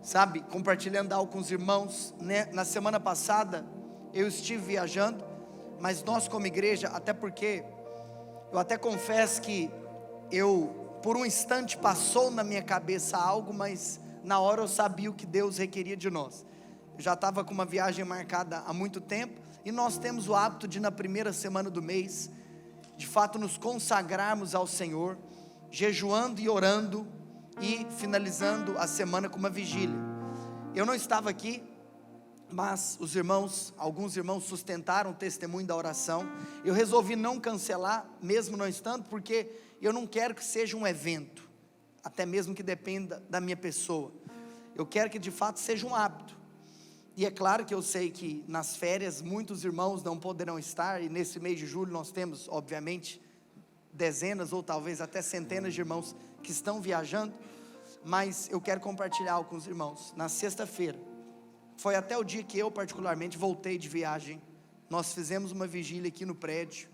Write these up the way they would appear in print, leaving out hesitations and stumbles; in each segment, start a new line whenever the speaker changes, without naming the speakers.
sabe, compartilhando algo com os irmãos, né? Na semana passada eu estive viajando, mas nós como igreja, até porque eu até confesso que por um instante passou na minha cabeça algo, mas na hora eu sabia o que Deus requeria de nós. Eu já estava com uma viagem marcada há muito tempo, e nós temos o hábito de na primeira semana do mês, de fato nos consagrarmos ao Senhor, jejuando e orando, e finalizando a semana com uma vigília. Eu não estava aqui, mas alguns irmãos sustentaram o testemunho da oração. Eu resolvi não cancelar, mesmo não estando, porque eu não quero que seja um evento, até mesmo que dependa da minha pessoa. Eu quero que de fato seja um hábito. E é claro que eu sei que nas férias muitos irmãos não poderão estar, e nesse mês de julho nós temos, obviamente, dezenas ou talvez até centenas de irmãos que estão viajando, mas eu quero compartilhar algo com os irmãos. Na sexta-feira, foi até o dia que eu particularmente voltei de viagem, nós fizemos uma vigília aqui no prédio,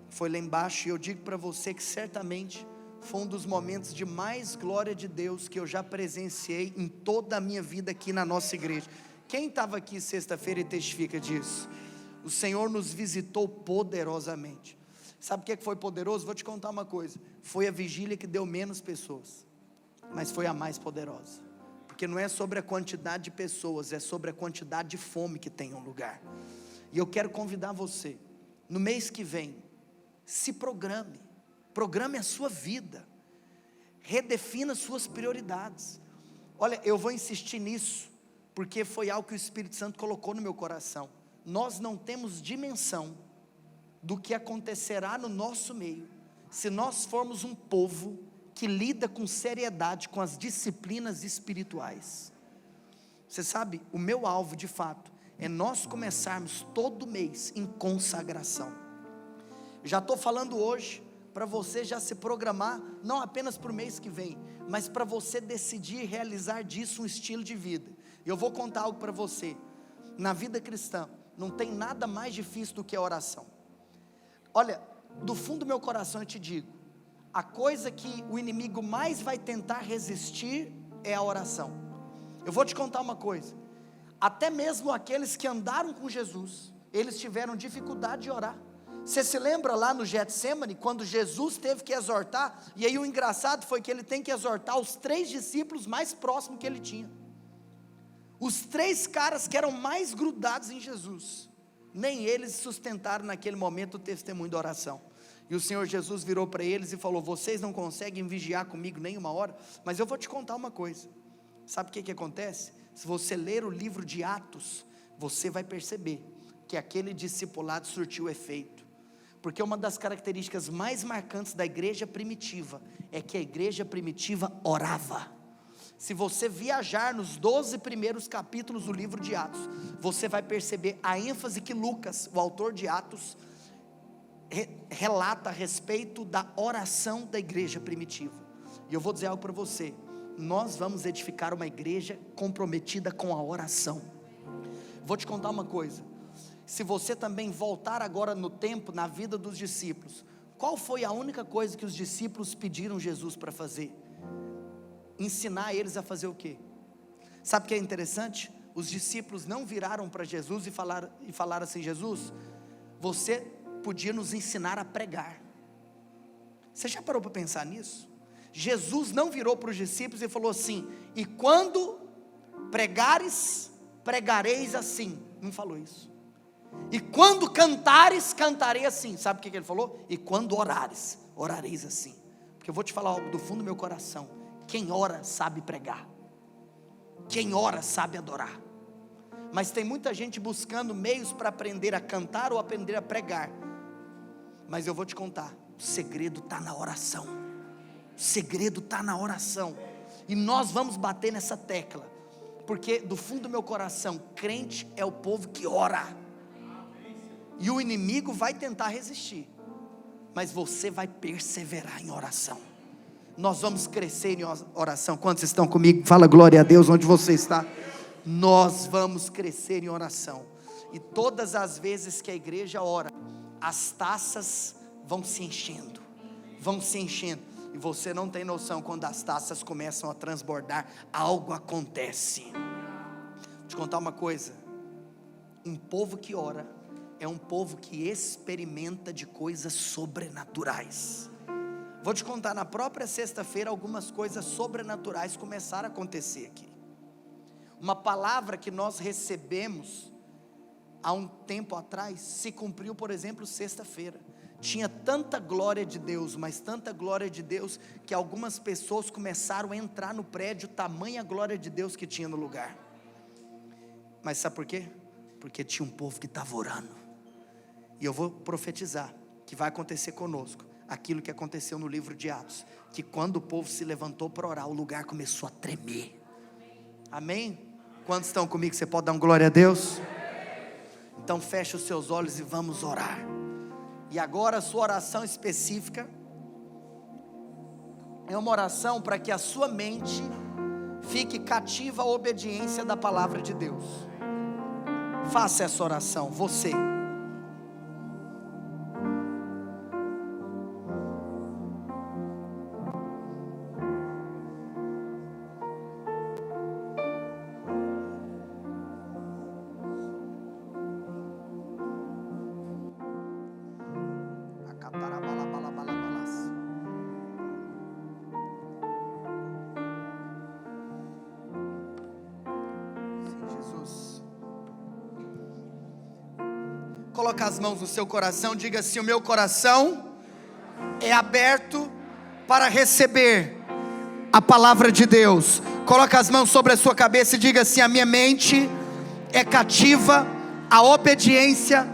foi lá embaixo, e eu digo para você que certamente foi um dos momentos de mais glória de Deus que eu já presenciei em toda a minha vida aqui na nossa igreja. Quem estava aqui sexta-feira e testifica disso? O Senhor nos visitou poderosamente. Sabe o que foi poderoso? Vou te contar uma coisa, foi a vigília que deu menos pessoas, mas foi a mais poderosa, porque não é sobre a quantidade de pessoas, é sobre a quantidade de fome que tem um lugar. E eu quero convidar você, no mês que vem, se programe a sua vida, redefina suas prioridades. Olha, eu vou insistir nisso, porque foi algo que o Espírito Santo colocou no meu coração. Nós não temos dimensão do que acontecerá no nosso meio, se nós formos um povo que lida com seriedade com as disciplinas espirituais. Você sabe, o meu alvo de fato, é nós começarmos todo mês em consagração. Já estou falando hoje, para você já se programar, não apenas para o mês que vem, mas para você decidir realizar disso um estilo de vida. Eu vou contar algo para você, na vida cristã, não tem nada mais difícil do que a oração. Olha, do fundo do meu coração eu te digo, a coisa que o inimigo mais vai tentar resistir é a oração. Eu vou te contar uma coisa, até mesmo aqueles que andaram com Jesus, eles tiveram dificuldade de orar. Você se lembra lá no Getsêmani, quando Jesus teve que exortar, e aí o engraçado foi que ele tem que exortar os 3 discípulos mais próximos que ele tinha, os 3 caras que eram mais grudados em Jesus, nem eles sustentaram naquele momento o testemunho da oração. E o Senhor Jesus virou para eles e falou: vocês não conseguem vigiar comigo nem uma hora, mas eu vou te contar uma coisa, sabe o que acontece? Se você ler o livro de Atos, você vai perceber que aquele discipulado surtiu efeito, porque uma das características mais marcantes da igreja primitiva, é que a igreja primitiva orava. Se você viajar nos 12 primeiros capítulos do livro de Atos, você vai perceber a ênfase que Lucas, o autor de Atos, relata a respeito da oração da igreja primitiva. E eu vou dizer algo para você, nós vamos edificar uma igreja comprometida com a oração. Vou te contar uma coisa, se você também voltar agora no tempo, na vida dos discípulos, qual foi a única coisa que os discípulos pediram Jesus para fazer? Ensinar eles a fazer o quê? Sabe o que é interessante? Os discípulos não viraram para Jesus e falaram assim: Jesus, você podia nos ensinar a pregar. Você já parou para pensar nisso? Jesus não virou para os discípulos e falou assim: e quando pregares, pregareis assim. Não falou isso. E quando cantares, cantarei assim. Sabe o que ele falou? E quando orares, orareis assim. Porque eu vou te falar algo do fundo do meu coração, quem ora sabe pregar, quem ora sabe adorar, mas tem muita gente buscando meios para aprender a cantar ou aprender a pregar, mas eu vou te contar, o segredo está na oração, o segredo está na oração, e nós vamos bater nessa tecla, porque do fundo do meu coração, crente é o povo que ora, e o inimigo vai tentar resistir, mas você vai perseverar em oração. Nós vamos crescer em oração. Quantos estão comigo? Fala glória a Deus onde você está. Nós vamos crescer em oração, e todas as vezes que a igreja ora, as taças vão se enchendo, E você não tem noção, quando as taças começam a transbordar, algo acontece. Vou te contar uma coisa: um povo que ora é um povo que experimenta de coisas sobrenaturais. Vou te contar, na própria sexta-feira, algumas coisas sobrenaturais começaram a acontecer aqui. Uma palavra que nós recebemos há um tempo atrás se cumpriu, por exemplo, sexta-feira. Tinha tanta glória de Deus, mas tanta glória de Deus, que algumas pessoas começaram a entrar no prédio, tamanha glória de Deus que tinha no lugar. Mas sabe por quê? Porque tinha um povo que estava orando. E eu vou profetizar que vai acontecer conosco aquilo que aconteceu no livro de Atos, que quando o povo se levantou para orar, o lugar começou a tremer. Amém? Quantos estão comigo? Você pode dar um glória a Deus? Então feche os seus olhos e vamos orar. E agora a sua oração específica é uma oração para que a sua mente fique cativa à obediência da palavra de Deus. Faça essa oração, você. Coloca as mãos no seu coração, diga assim: o meu coração é aberto para receber a palavra de Deus. Coloca as mãos sobre a sua cabeça e diga assim: a minha mente é cativa à obediência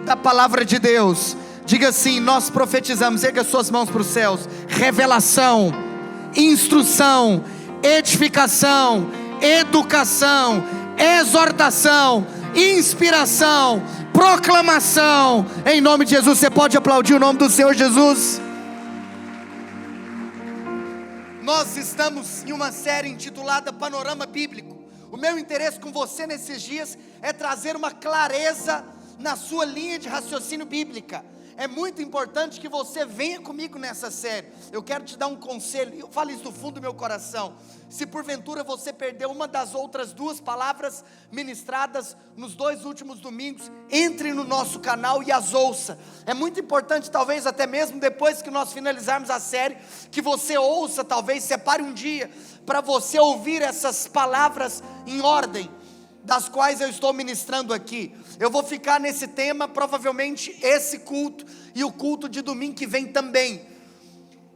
da palavra de Deus. Diga assim: nós profetizamos, erga suas mãos para os céus, revelação, instrução, edificação, educação, exortação, inspiração, proclamação, em nome de Jesus. Você pode aplaudir o nome do Senhor Jesus? Nós estamos em uma série intitulada Panorama Bíblico. O meu interesse com você nesses dias é trazer uma clareza na sua linha de raciocínio bíblica. É muito importante que você venha comigo nessa série. Eu quero te dar um conselho, eu falo isso do fundo do meu coração. Se porventura você perdeu uma das outras duas palavras ministradas nos 2 últimos domingos, entre no nosso canal e as ouça. É muito importante, talvez até mesmo depois que nós finalizarmos a série, que você ouça, talvez separe um dia para você ouvir essas palavras em ordem, das quais eu estou ministrando aqui. Eu vou ficar nesse tema, provavelmente esse culto e o culto de domingo que vem também.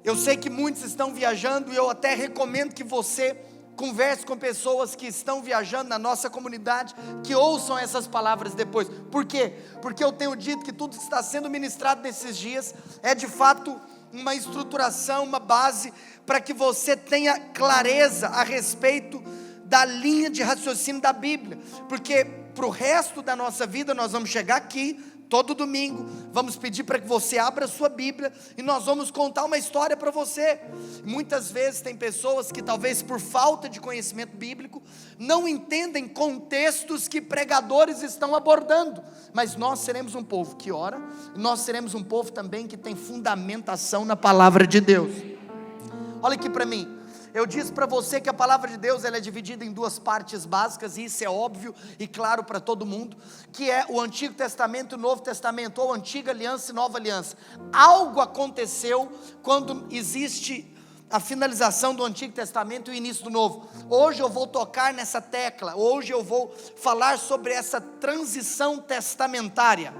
Eu sei que muitos estão viajando e eu até recomendo que você converse com pessoas que estão viajando na nossa comunidade, que ouçam essas palavras depois. Por quê? Porque eu tenho dito que tudo que está sendo ministrado nesses dias é de fato uma estruturação, uma base para que você tenha clareza a respeito da linha de raciocínio da Bíblia, porque para o resto da nossa vida nós vamos chegar aqui todo domingo, vamos pedir para que você abra a sua Bíblia e nós vamos contar uma história para você. Muitas vezes tem pessoas que talvez por falta de conhecimento bíblico não entendem contextos que pregadores estão abordando, mas nós seremos um povo que ora, e nós seremos um povo também que tem fundamentação na palavra de Deus. Olha aqui para mim. Eu disse para você que a palavra de Deus ela é dividida em 2 partes básicas, e isso é óbvio e claro para todo mundo, que é o Antigo Testamento e o Novo Testamento, ou Antiga Aliança e Nova Aliança. Algo aconteceu quando existe a finalização do Antigo Testamento e o início do Novo. Hoje eu vou tocar nessa tecla, hoje eu vou falar sobre essa transição testamentária.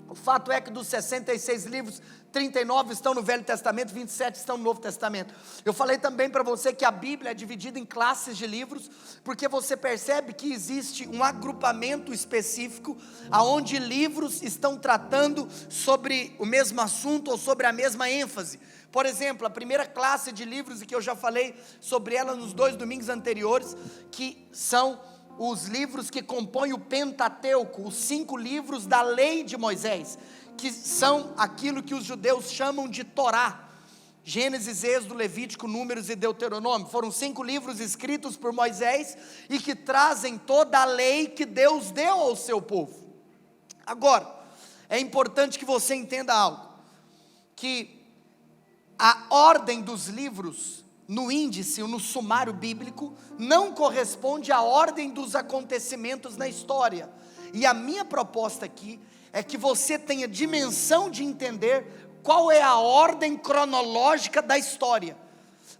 O fato é que dos 66 livros, 39 estão no Velho Testamento, 27 estão no Novo Testamento. Eu falei também para você que a Bíblia é dividida em classes de livros, porque você percebe que existe um agrupamento específico, aonde livros estão tratando sobre o mesmo assunto ou sobre a mesma ênfase. Por exemplo, a primeira classe de livros, e que eu já falei sobre ela nos 2 domingos anteriores, que são os livros que compõem o Pentateuco, os 5 livros da lei de Moisés, que são aquilo que os judeus chamam de Torá. Gênesis, Êxodo, Levítico, Números e Deuteronômio. Foram 5 livros escritos por Moisés e que trazem toda a lei que Deus deu ao seu povo. Agora, é importante que você entenda algo, que a ordem dos livros no índice ou no sumário bíblico não corresponde à ordem dos acontecimentos na história. E a minha proposta aqui é que você tenha dimensão de entender qual é a ordem cronológica da história,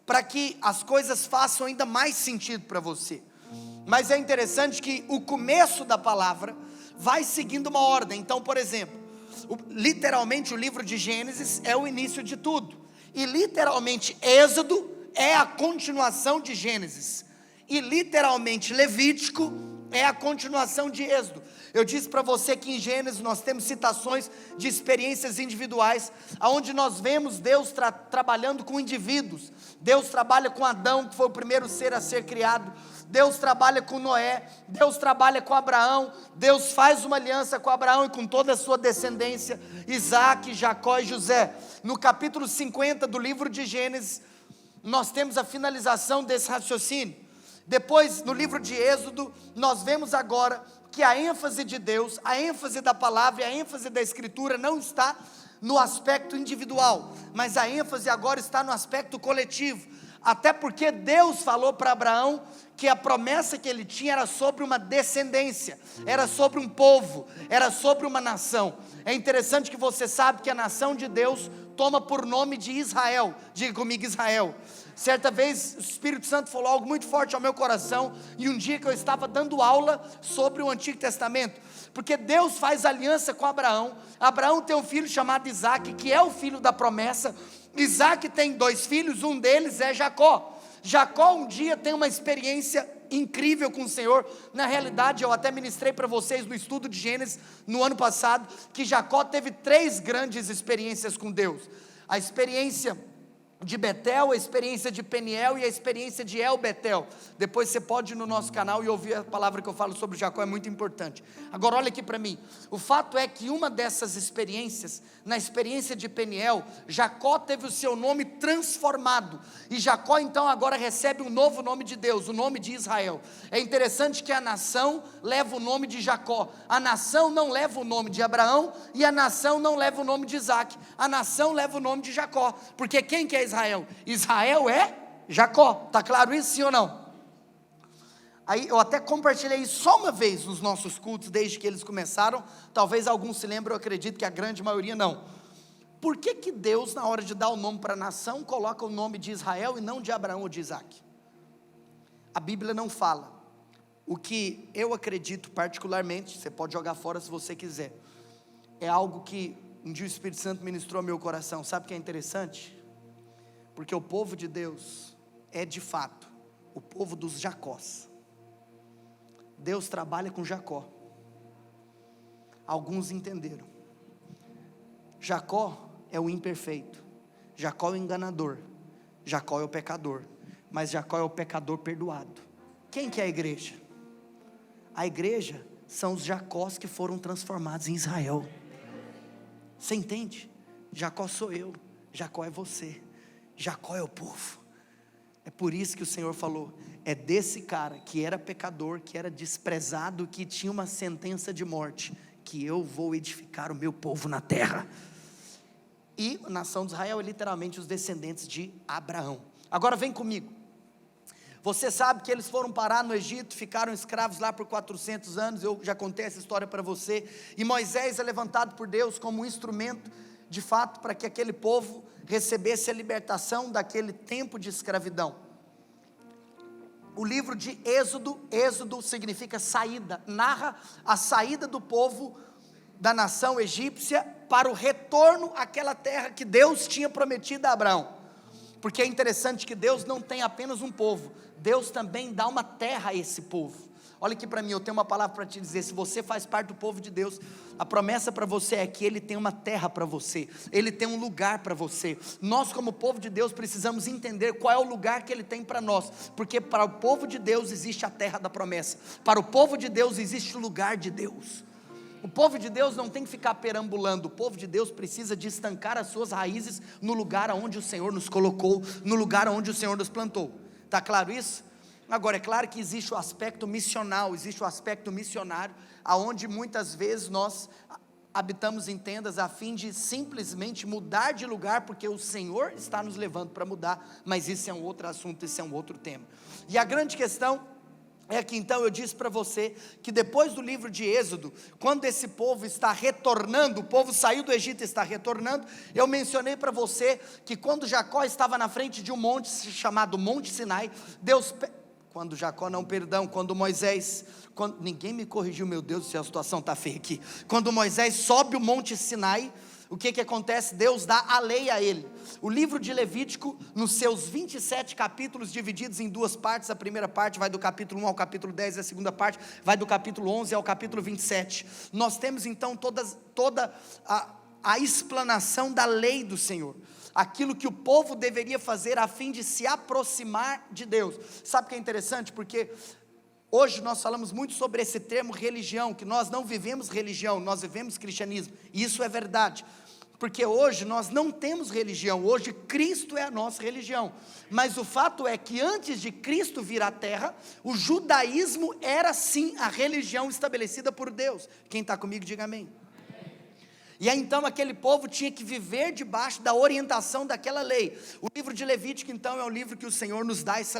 para que as coisas façam ainda mais sentido para você. Mas é interessante que o começo da palavra vai seguindo uma ordem. Então, por exemplo, literalmente o livro de Gênesis é o início de tudo, e literalmente Êxodo é a continuação de Gênesis, e literalmente Levítico é a continuação de Êxodo. Eu disse para você que em Gênesis nós temos citações de experiências individuais, onde nós vemos Deus trabalhando com indivíduos. Deus trabalha com Adão, que foi o primeiro ser a ser criado. Deus trabalha com Noé, Deus trabalha com Abraão, Deus faz uma aliança com Abraão e com toda a sua descendência, Isaac, Jacó e José. No capítulo 50 do livro de Gênesis, nós temos a finalização desse raciocínio. Depois, no livro de Êxodo, nós vemos agora que a ênfase de Deus, a ênfase da palavra e a ênfase da escritura não está no aspecto individual, mas a ênfase agora está no aspecto coletivo. Até porque Deus falou para Abraão que a promessa que ele tinha era sobre uma descendência, era sobre um povo, era sobre uma nação. É interessante que você sabe que a nação de Deus toma por nome de Israel. Diga comigo, Israel. Certa vez o Espírito Santo falou algo muito forte ao meu coração, e um dia que eu estava dando aula sobre o Antigo Testamento, porque Deus faz aliança com Abraão. Abraão tem um filho chamado Isaac, que é o filho da promessa. Isaac tem 2 filhos, um deles é Jacó. Jacó um dia tem uma experiência incrível com o Senhor. Na realidade, eu até ministrei para vocês no estudo de Gênesis no ano passado, que Jacó teve 3 grandes experiências com Deus: a experiência de Betel, a experiência de Peniel e a experiência de El Betel. Depois você pode ir no nosso canal e ouvir a palavra que eu falo sobre Jacó, é muito importante. Agora olha aqui para mim, o fato é que uma dessas experiências, na experiência de Peniel, Jacó teve o seu nome transformado, e Jacó então agora recebe um novo nome de Deus, o nome de Israel. É interessante que a nação leva o nome de Jacó, a nação não leva o nome de Abraão, e a nação não leva o nome de Isaac, a nação leva o nome de Jacó, porque quem que é Israel? Israel é Jacó. Está claro isso, sim ou não? Aí eu até compartilhei isso só uma vez nos nossos cultos, desde que eles começaram. Talvez alguns se lembrem, eu acredito que a grande maioria não. Por que que Deus, na hora de dar o nome para a nação, coloca o nome de Israel e não de Abraão ou de Isaac? A Bíblia não fala. O que eu acredito particularmente, você pode jogar fora se você quiser, é algo que um dia o Espírito Santo ministrou ao meu coração. Sabe o que é interessante? Porque o povo de Deus é de fato o povo dos Jacós. Deus trabalha com Jacó. Alguns entenderam. Jacó é o imperfeito, Jacó é o enganador, Jacó é o pecador, mas Jacó é o pecador perdoado. Quem que é a igreja? A igreja são os Jacós que foram transformados em Israel. Você entende? Jacó sou eu, Jacó é você, Jacó é o povo. É por isso que o Senhor falou, é desse cara que era pecador, que era desprezado, que tinha uma sentença de morte, que eu vou edificar o meu povo na terra. E a nação de Israel é literalmente os descendentes de Abraão. Agora vem comigo. Você sabe que eles foram parar no Egito, ficaram escravos lá por 400 anos, eu já contei essa história para você, e Moisés é levantado por Deus como um instrumento, de fato, para que aquele povo recebesse a libertação daquele tempo de escravidão. O livro de Êxodo, Êxodo significa saída, narra a saída do povo da nação egípcia para o retorno àquela terra que Deus tinha prometido a Abraão. Porque é interessante que Deus não tem apenas um povo, Deus também dá uma terra a esse povo. Olha aqui para mim, eu tenho uma palavra para te dizer. Se você faz parte do povo de Deus, a promessa para você é que Ele tem uma terra para você, Ele tem um lugar para você. Nós como povo de Deus precisamos entender qual é o lugar que Ele tem para nós, porque para o povo de Deus existe a terra da promessa, para o povo de Deus existe o lugar de Deus. O povo de Deus não tem que ficar perambulando, o povo de Deus precisa de estancar as suas raízes no lugar onde o Senhor nos colocou, no lugar onde o Senhor nos plantou. Está claro isso? Agora, é claro que existe o aspecto missional, existe o aspecto missionário, aonde muitas vezes nós habitamos em tendas a fim de simplesmente mudar de lugar, porque o Senhor está nos levando para mudar, mas isso é um outro assunto, isso é um outro tema. E a grande questão é que então eu disse para você, que depois do livro de Êxodo, quando esse povo está retornando, o povo saiu do Egito e está retornando, eu mencionei para você, que quando Jacó estava na frente de um monte chamado Monte Sinai, quando Moisés, ninguém me corrigiu, meu Deus do céu, a situação está feia aqui, quando Moisés sobe o Monte Sinai, o que acontece? Deus dá a lei a ele. O livro de Levítico, nos seus 27 capítulos, divididos em duas partes, a primeira parte vai do capítulo 1 ao capítulo 10, a segunda parte vai do capítulo 11 ao capítulo 27, nós temos então toda a explanação da lei do Senhor, aquilo que o povo deveria fazer a fim de se aproximar de Deus. Sabe o que é interessante? Porque hoje nós falamos muito sobre esse termo religião, que nós não vivemos religião, nós vivemos cristianismo, e isso é verdade, porque hoje nós não temos religião, hoje Cristo é a nossa religião, mas o fato é que antes de Cristo vir à terra, o judaísmo era sim a religião estabelecida por Deus. Quem está comigo diga amém. E aí então aquele povo tinha que viver debaixo da orientação daquela lei. O livro de Levítico então é o livro que o Senhor nos dá essa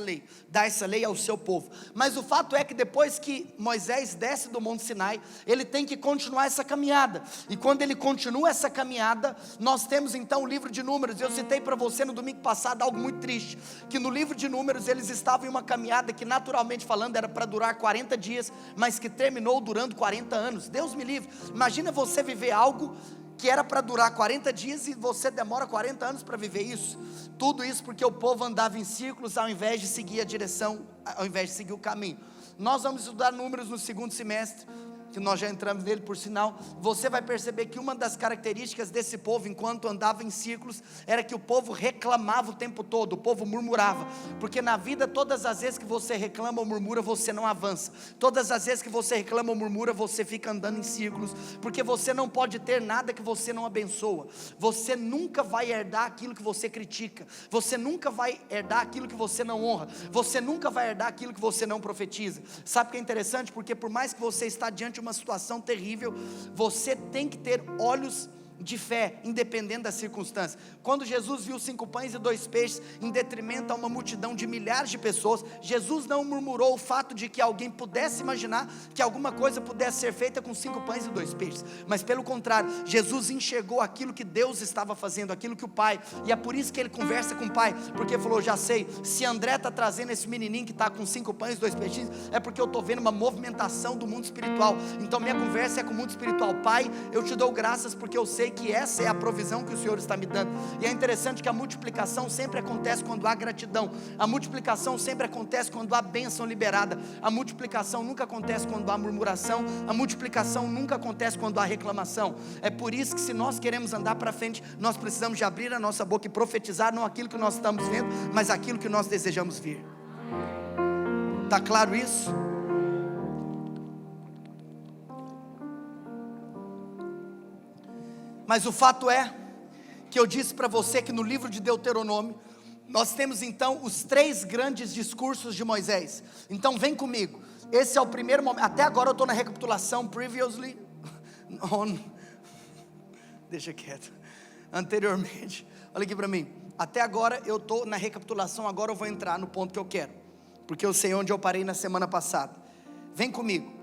lei ao seu povo. Mas o fato é que depois que Moisés desce do Monte Sinai, ele tem que continuar essa caminhada. E quando ele continua essa caminhada, nós temos então o livro de Números. Eu citei para você no domingo passado algo muito triste, que no livro de Números eles estavam em uma caminhada que naturalmente falando era para durar 40 dias, mas que terminou durando 40 anos. Deus me livre, imagina você viver algo que era para durar 40 dias e você demora 40 anos para viver isso. Tudo isso porque o povo andava em círculos ao invés de seguir a direção, ao invés de seguir o caminho. Nós vamos estudar Números no segundo semestre, que nós já entramos nele por sinal. Você vai perceber que uma das características desse povo, enquanto andava em círculos, era que o povo reclamava o tempo todo, o povo murmurava, porque na vida todas as vezes que você reclama ou murmura, você não avança, todas as vezes que você reclama ou murmura, você fica andando em círculos, porque você não pode ter nada que você não abençoa, você nunca vai herdar aquilo que você critica, você nunca vai herdar aquilo que você não honra, você nunca vai herdar aquilo que você não profetiza. Sabe o que é interessante? Porque por mais que você está diante de uma situação terrível, você tem que ter olhos de fé, independente da circunstância. Quando Jesus viu 5 pães e 2 peixes, em detrimento a uma multidão de milhares de pessoas, Jesus não murmurou o fato de que alguém pudesse imaginar que alguma coisa pudesse ser feita com 5 pães e 2 peixes, mas pelo contrário, Jesus enxergou aquilo que Deus estava fazendo, aquilo que o Pai, e é por isso que ele conversa com o Pai, porque falou, já sei, se André está trazendo esse menininho que está com 5 pães e 2 peixes, é porque eu estou vendo uma movimentação do mundo espiritual, então minha conversa é com o mundo espiritual. Pai, eu te dou graças porque eu sei que essa é a provisão que o Senhor está me dando. E é interessante que a multiplicação sempre acontece quando há gratidão, a multiplicação sempre acontece quando há bênção liberada, a multiplicação nunca acontece quando há murmuração, a multiplicação nunca acontece quando há reclamação. É por isso que se nós queremos andar para frente, nós precisamos de abrir a nossa boca e profetizar, não aquilo que nós estamos vendo, mas aquilo que nós desejamos ver. Está claro isso? Mas o fato é, que eu disse para você que no livro de Deuteronômio, nós temos então os 3 grandes discursos de Moisés. Então vem comigo, esse é o primeiro momento, até agora eu estou na recapitulação, previously, deixa quieto, anteriormente, olha aqui para mim, até agora eu estou na recapitulação, agora eu vou entrar no ponto que eu quero, porque eu sei onde eu parei na semana passada. Vem comigo.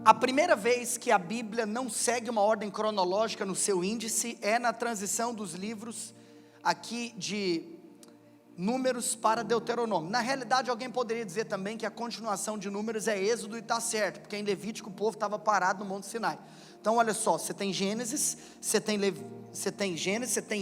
A primeira vez que a Bíblia não segue uma ordem cronológica no seu índice é na transição dos livros aqui de Números para Deuteronômio. Na realidade alguém poderia dizer também que a continuação de Números é Êxodo, e está certo, porque em Levítico o povo estava parado no Monte Sinai. Então olha só, você tem Gênesis, você tem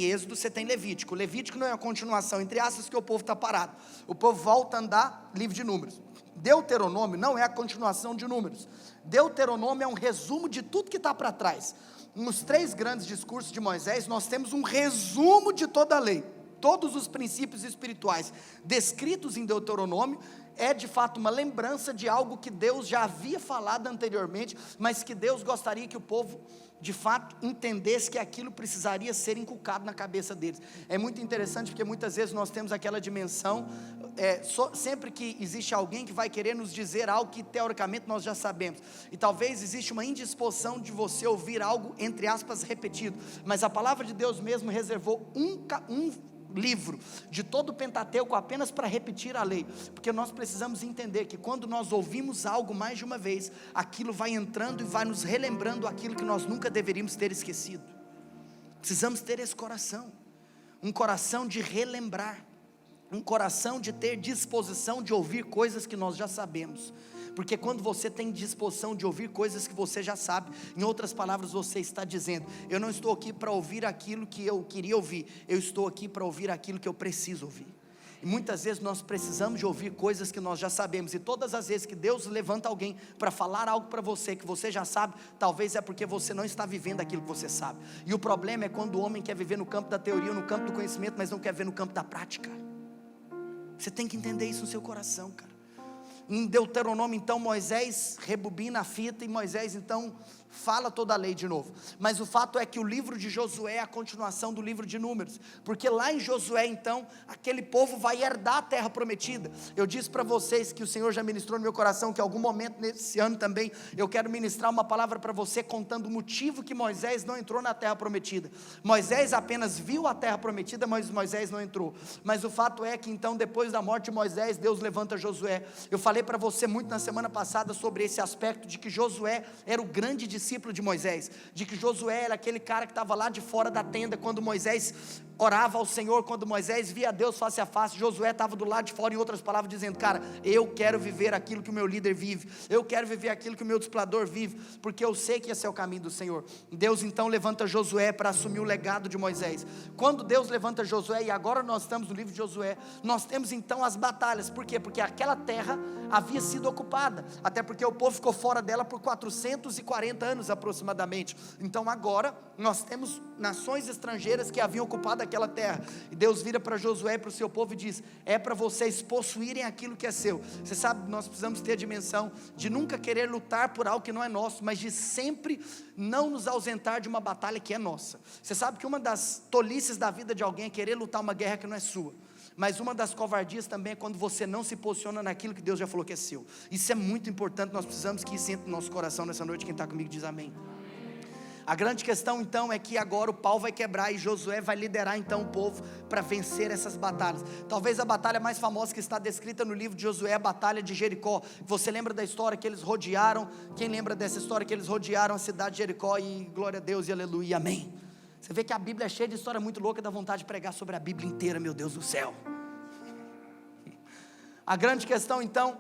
Êxodo, você tem Levítico. Levítico não é a continuação, entre aspas, que o povo está parado, o povo volta a andar, livro de Números. Deuteronômio não é a continuação de Números. Deuteronômio é um resumo de tudo que está para trás. Nos 3 grandes discursos de Moisés, nós temos um resumo de toda a lei, todos os princípios espirituais descritos em Deuteronômio, é de fato uma lembrança de algo que Deus já havia falado anteriormente, mas que Deus gostaria que o povo de fato entendesse que aquilo precisaria ser inculcado na cabeça deles. É muito interessante porque muitas vezes nós temos aquela dimensão, sempre que existe alguém que vai querer nos dizer algo que teoricamente nós já sabemos, e talvez existe uma indisposição de você ouvir algo entre aspas repetido, mas a palavra de Deus mesmo reservou um livro de todo o Pentateuco apenas para repetir a lei, porque nós precisamos entender que quando nós ouvimos algo mais de uma vez, aquilo vai entrando e vai nos relembrando aquilo que nós nunca deveríamos ter esquecido. Precisamos ter esse coração, um coração de relembrar, um coração de ter disposição de ouvir coisas que nós já sabemos, porque quando você tem disposição de ouvir coisas que você já sabe, em outras palavras você está dizendo, eu não estou aqui para ouvir aquilo que eu queria ouvir, eu estou aqui para ouvir aquilo que eu preciso ouvir. E muitas vezes nós precisamos de ouvir coisas que nós já sabemos, e todas as vezes que Deus levanta alguém para falar algo para você, que você já sabe, talvez é porque você não está vivendo aquilo que você sabe. E o problema é quando o homem quer viver no campo da teoria, no campo do conhecimento, mas não quer ver no campo da prática. Você tem que entender isso no seu coração, cara. Em Deuteronômio então Moisés rebobina a fita, e Moisés então fala toda a lei de novo, mas o fato é que o livro de Josué é a continuação do livro de Números, porque lá em Josué então, aquele povo vai herdar a terra prometida. Eu disse para vocês que o Senhor já ministrou no meu coração, que em algum momento nesse ano também, eu quero ministrar uma palavra para você, contando o motivo que Moisés não entrou na terra prometida. Moisés apenas viu a terra prometida, mas Moisés não entrou, mas o fato é que então depois da morte de Moisés, Deus levanta Josué. Eu falei para você muito na semana passada sobre esse aspecto de que Josué era o grande discípulo de Moisés, de que Josué era aquele cara que estava lá de fora da tenda, quando Moisés orava ao Senhor, quando Moisés via Deus face a face, Josué estava do lado de fora, em outras palavras dizendo, cara, eu quero viver aquilo que o meu líder vive, eu quero viver aquilo que o meu discipulador vive, porque eu sei que esse é o caminho do Senhor. Deus então levanta Josué para assumir o legado de Moisés. Quando Deus levanta Josué, e agora nós estamos no livro de Josué, nós temos então as batalhas. Por quê? Porque aquela terra havia sido ocupada, até porque o povo ficou fora dela por 440 anos aproximadamente. Então agora nós temos nações estrangeiras que haviam ocupado aquela terra, e Deus vira para Josué e para o seu povo e diz, é para vocês possuírem aquilo que é seu. Você sabe, nós precisamos ter a dimensão de nunca querer lutar por algo que não é nosso, mas de sempre não nos ausentar de uma batalha que é nossa. Você sabe que uma das tolices da vida de alguém é querer lutar uma guerra que não é sua, mas uma das covardias também é quando você não se posiciona naquilo que Deus já falou que é seu. Isso é muito importante, nós precisamos que isso entre no nosso coração nessa noite. Quem está comigo diz amém. A grande questão então é que agora o pau vai quebrar, e Josué vai liderar então o povo para vencer essas batalhas. Talvez a batalha mais famosa que está descrita no livro de Josué é a batalha de Jericó. Você lembra da história que eles rodearam? Quem lembra dessa história que eles rodearam a cidade de Jericó? E glória a Deus e aleluia, amém. Você vê que a Bíblia é cheia de história muito louca, dá vontade de pregar sobre a Bíblia inteira, meu Deus do céu. A grande questão então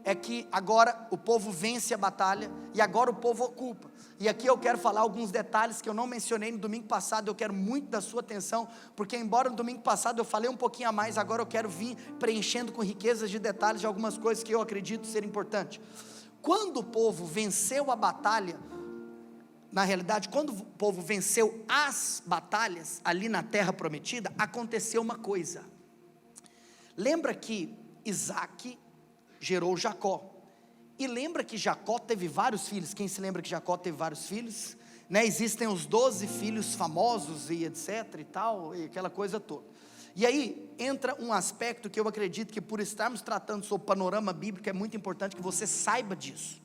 é que agora o povo vence a batalha, e agora o povo ocupa. E aqui eu quero falar alguns detalhes que eu não mencionei no domingo passado. Eu quero muito da sua atenção, porque embora no domingo passado eu falei um pouquinho a mais, agora eu quero vir preenchendo com riquezas de detalhes de algumas coisas que eu acredito ser importantes. Quando o povo venceu a batalha, na realidade, quando o povo venceu as batalhas ali na terra prometida, aconteceu uma coisa. Lembra que Isaac gerou Jacó, e lembra que Jacó teve vários filhos? Quem se lembra que Jacó teve vários filhos? Existem os 12 filhos famosos e etc e tal, e aquela coisa toda. E aí entra um aspecto que eu acredito que, por estarmos tratando sobre o panorama bíblico, é muito importante que você saiba disso.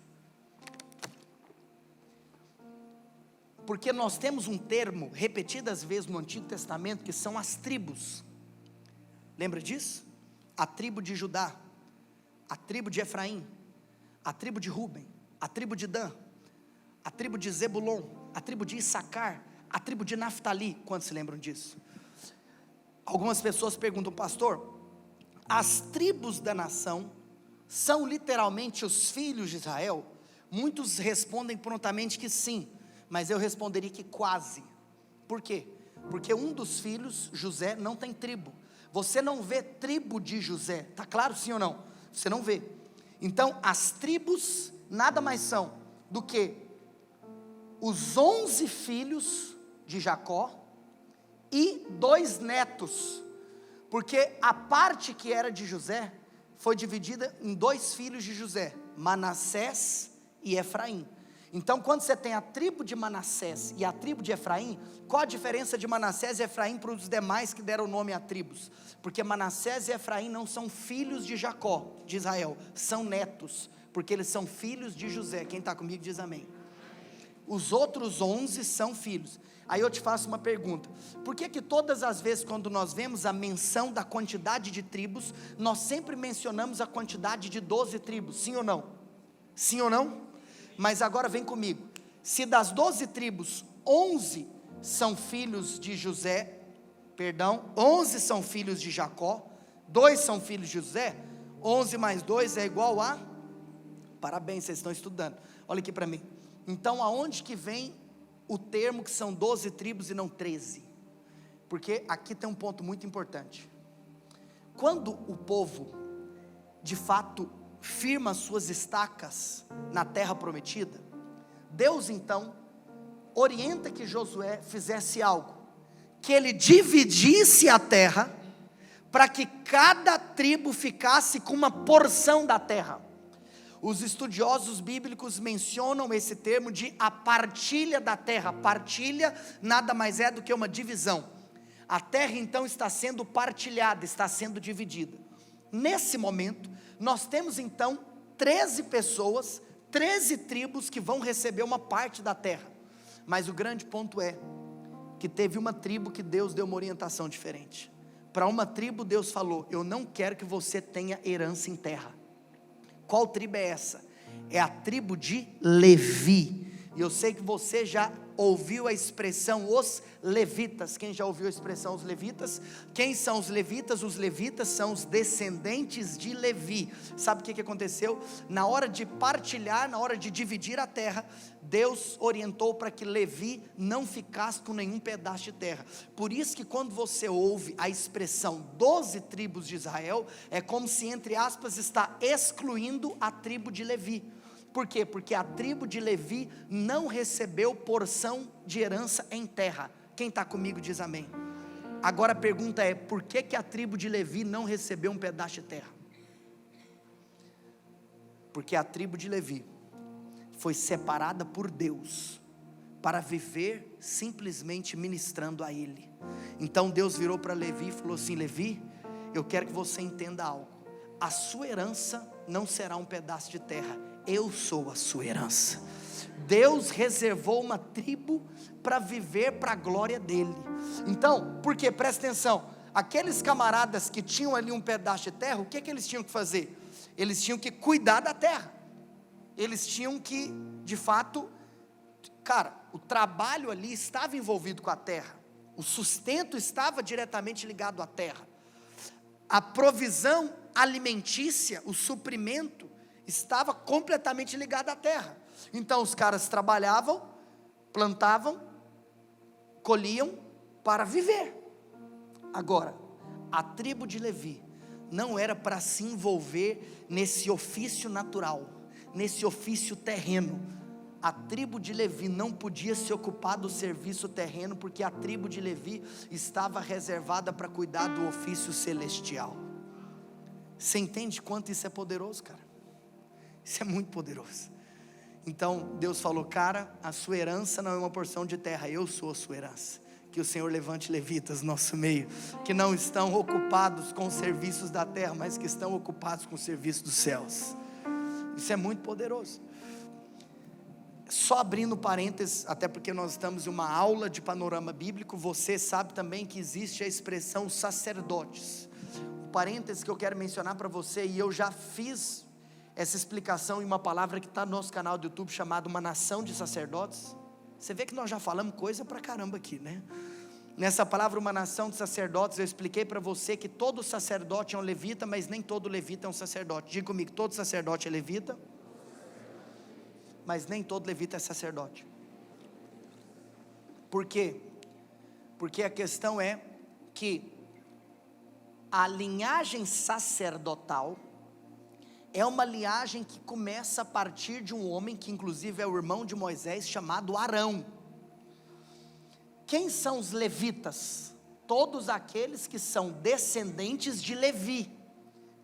Porque nós temos um termo repetidas vezes no Antigo Testamento, que são as tribos. Lembra disso? A tribo de Judá, a tribo de Efraim, a tribo de Ruben, a tribo de Dan, a tribo de Zebulon, a tribo de Issacar, a tribo de Naftali. Quantos se lembram disso? Algumas pessoas perguntam, pastor, as tribos da nação são literalmente os filhos de Israel? Muitos respondem prontamente que sim, mas eu responderia que quase. Por quê? Porque um dos filhos, José, não tem tribo. Você não vê tribo de José, está claro sim ou não? Você não vê. Então as tribos nada mais são do que os 11 filhos de Jacó e 2 netos, porque a parte que era de José foi dividida em 2 filhos de José, Manassés e Efraim. Então quando você tem a tribo de Manassés e a tribo de Efraim, qual a diferença de Manassés e Efraim para os demais que deram nome a tribos? Porque Manassés e Efraim não são filhos de Jacó, de Israel, são netos, porque eles são filhos de José. Quem está comigo diz amém. Os outros 11 são filhos. Aí eu te faço uma pergunta: por que que todas as vezes quando nós vemos a menção da quantidade de tribos, nós sempre mencionamos a quantidade de 12 tribos, sim ou não? Sim ou não? Mas agora vem comigo, se das 12 tribos, 11 são filhos de José, 11 são filhos de Jacó, 2 são filhos de José, 11 mais 2 é igual a, parabéns, vocês estão estudando, olha aqui para mim. Então aonde que vem o termo que são 12 tribos e não 13? Porque aqui tem um ponto muito importante. Quando o povo, de fato, firma suas estacas na terra prometida, Deus então orienta que Josué fizesse algo, que ele dividisse a terra, para que cada tribo ficasse com uma porção da terra. Os estudiosos bíblicos mencionam esse termo de a partilha da terra. Partilha nada mais é do que uma divisão. A terra então está sendo partilhada, está sendo dividida. Nesse momento, nós temos então 13 pessoas, 13 tribos que vão receber uma parte da terra. Mas o grande ponto é que teve uma tribo que Deus deu uma orientação diferente. Para uma tribo Deus falou: eu não quero que você tenha herança em terra. Qual tribo é essa? É a tribo de Levi. E eu sei que você já ouviu a expressão os levitas. Quem já ouviu a expressão os levitas? Quem são os levitas? Os levitas são os descendentes de Levi. Sabe o que aconteceu? Na hora de partilhar, na hora de dividir a terra, Deus orientou para que Levi não ficasse com nenhum pedaço de terra. Por isso que quando você ouve a expressão 12 tribos de Israel, é como se, entre aspas, está excluindo a tribo de Levi. Por quê? Porque a tribo de Levi não recebeu porção de herança em terra. Quem está comigo diz amém. Agora a pergunta é: por que que a tribo de Levi não recebeu um pedaço de terra? Porque a tribo de Levi foi separada por Deus para viver simplesmente ministrando a Ele. Então Deus virou para Levi e falou assim: Levi, eu quero que você entenda algo. A sua herança não será um pedaço de terra. Eu sou a sua herança. Deus reservou uma tribo para viver para a glória dele. Então, por quê? Presta atenção. Aqueles camaradas que tinham ali um pedaço de terra, o que que eles tinham que fazer? Eles tinham que cuidar da terra. Eles tinham que, de fato, cara, o trabalho ali estava envolvido com a terra. O sustento estava diretamente ligado à terra. A provisão alimentícia, o suprimento, estava completamente ligado à terra. Então os caras trabalhavam, plantavam, colhiam para viver. Agora, a tribo de Levi não era para se envolver nesse ofício natural, nesse ofício terreno. A tribo de Levi não podia se ocupar do serviço terreno, porque a tribo de Levi estava reservada para cuidar do ofício celestial. Você entende quanto isso é poderoso, cara? Isso é muito poderoso. Então Deus falou: cara, a sua herança não é uma porção de terra, eu sou a sua herança. Que o Senhor levante levitas no nosso meio, que não estão ocupados com os serviços da terra, mas que estão ocupados com o serviço dos céus. Isso é muito poderoso. Só abrindo parênteses, até porque nós estamos em uma aula de panorama bíblico, você sabe também que existe a expressão sacerdotes. Um parênteses que eu quero mencionar para você, e eu já fiz essa explicação em uma palavra que está no nosso canal do YouTube, chamado Uma Nação de Sacerdotes. Você vê que nós já falamos coisa pra caramba aqui, né? Nessa palavra, uma nação de sacerdotes, eu expliquei para você que todo sacerdote é um levita, mas nem todo levita é um sacerdote. Diga comigo: todo sacerdote é levita, mas nem todo levita é sacerdote. Por quê? Porque a questão é que a linhagem sacerdotal é uma linhagem que começa a partir de um homem que inclusive é o irmão de Moisés, chamado Arão. Quem são os levitas? Todos aqueles que são descendentes de Levi.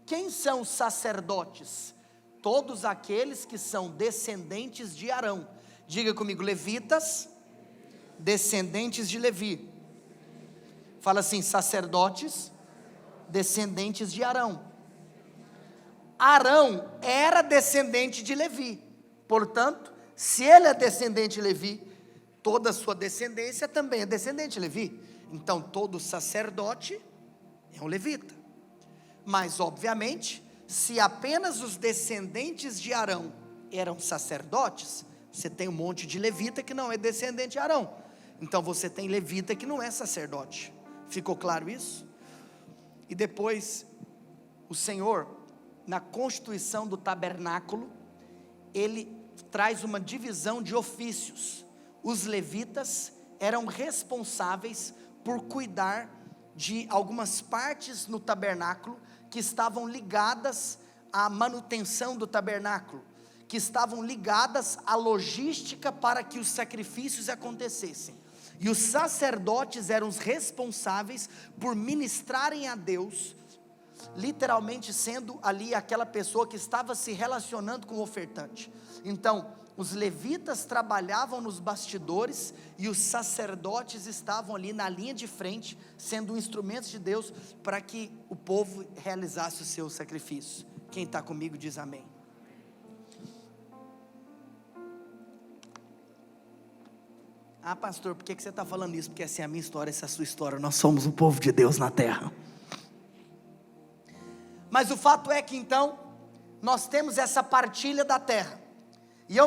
Quem são os sacerdotes? Todos aqueles que são descendentes de Arão. Diga comigo, levitas, descendentes de Levi. Fala assim, sacerdotes, descendentes de Arão. Arão era descendente de Levi. Portanto, se ele é descendente de Levi, toda a sua descendência também é descendente de Levi. Então, todo sacerdote é um levita. Mas, obviamente, se apenas os descendentes de Arão eram sacerdotes, você tem um monte de levita que não é descendente de Arão. Então, você tem levita que não é sacerdote. Ficou claro isso? E depois, o Senhor, na constituição do tabernáculo, Ele traz uma divisão de ofícios. Os levitas eram responsáveis por cuidar de algumas partes no tabernáculo que estavam ligadas à manutenção do tabernáculo, que estavam ligadas à logística para que os sacrifícios acontecessem. E os sacerdotes eram os responsáveis por ministrarem a Deus, literalmente sendo ali aquela pessoa que estava se relacionando com o ofertante. Então, os levitas trabalhavam nos bastidores e os sacerdotes estavam ali na linha de frente, sendo instrumentos de Deus para que o povo realizasse o seu sacrifício. Quem está comigo diz amém. Ah, pastor, por que você está falando isso? Porque essa é a minha história, essa é a sua história. Nós somos o povo de Deus na terra. Mas o fato é que então, nós temos essa partilha da terra. E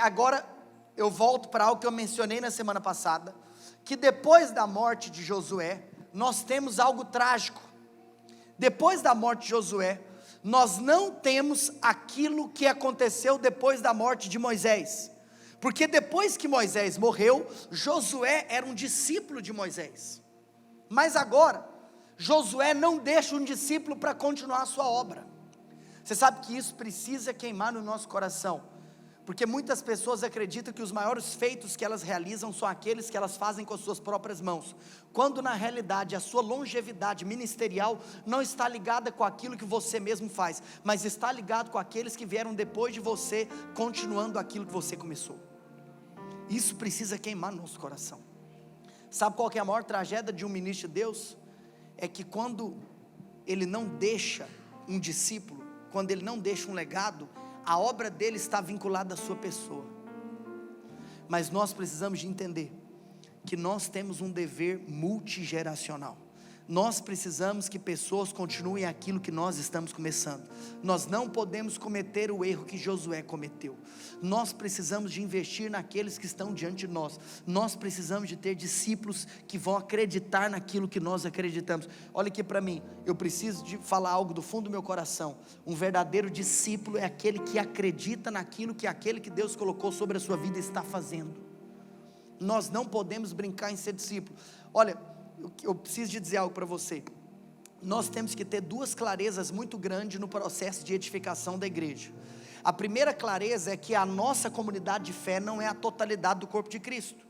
agora eu volto para algo que eu mencionei na semana passada, que depois da morte de Josué, nós temos algo trágico. Depois da morte de Josué, nós não temos aquilo que aconteceu depois da morte de Moisés. Porque depois que Moisés morreu, Josué era um discípulo de Moisés. Mas agora, Josué não deixa um discípulo para continuar a sua obra. Você sabe que isso precisa queimar no nosso coração. Porque muitas pessoas acreditam que os maiores feitos que elas realizam são aqueles que elas fazem com as suas próprias mãos. Quando na realidade a sua longevidade ministerial não está ligada com aquilo que você mesmo faz, mas está ligado com aqueles que vieram depois de você, continuando aquilo que você começou. Isso precisa queimar no nosso coração. Sabe qual que é a maior tragédia de um ministro de Deus? É que quando ele não deixa um discípulo, quando ele não deixa um legado, a obra dele está vinculada à sua pessoa. Mas nós precisamos de entender que nós temos um dever multigeracional. Nós precisamos que pessoas continuem aquilo que nós estamos começando. Nós não podemos cometer o erro que Josué cometeu. Nós precisamos de investir naqueles que estão diante de nós. Nós precisamos de ter discípulos que vão acreditar naquilo que nós acreditamos. Olha aqui para mim, eu preciso de falar algo do fundo do meu coração. Um verdadeiro discípulo é aquele que acredita naquilo que aquele que Deus colocou sobre a sua vida está fazendo. Nós não podemos brincar em ser discípulo. Olha, eu preciso de dizer algo para você. Nós temos que ter duas clarezas muito grandes no processo de edificação da igreja. A primeira clareza é que a nossa comunidade de fé não é a totalidade do corpo de Cristo.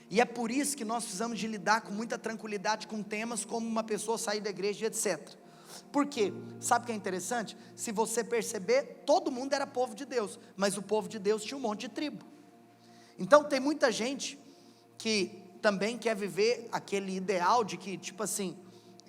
E é por isso que nós precisamos de lidar com muita tranquilidade com temas como uma pessoa sair da igreja, etc. Por quê? Sabe o que é interessante? Se você perceber, todo mundo era povo de Deus, mas o povo de Deus tinha um monte de tribo. Então tem muita gente que também quer viver aquele ideal de que, tipo assim,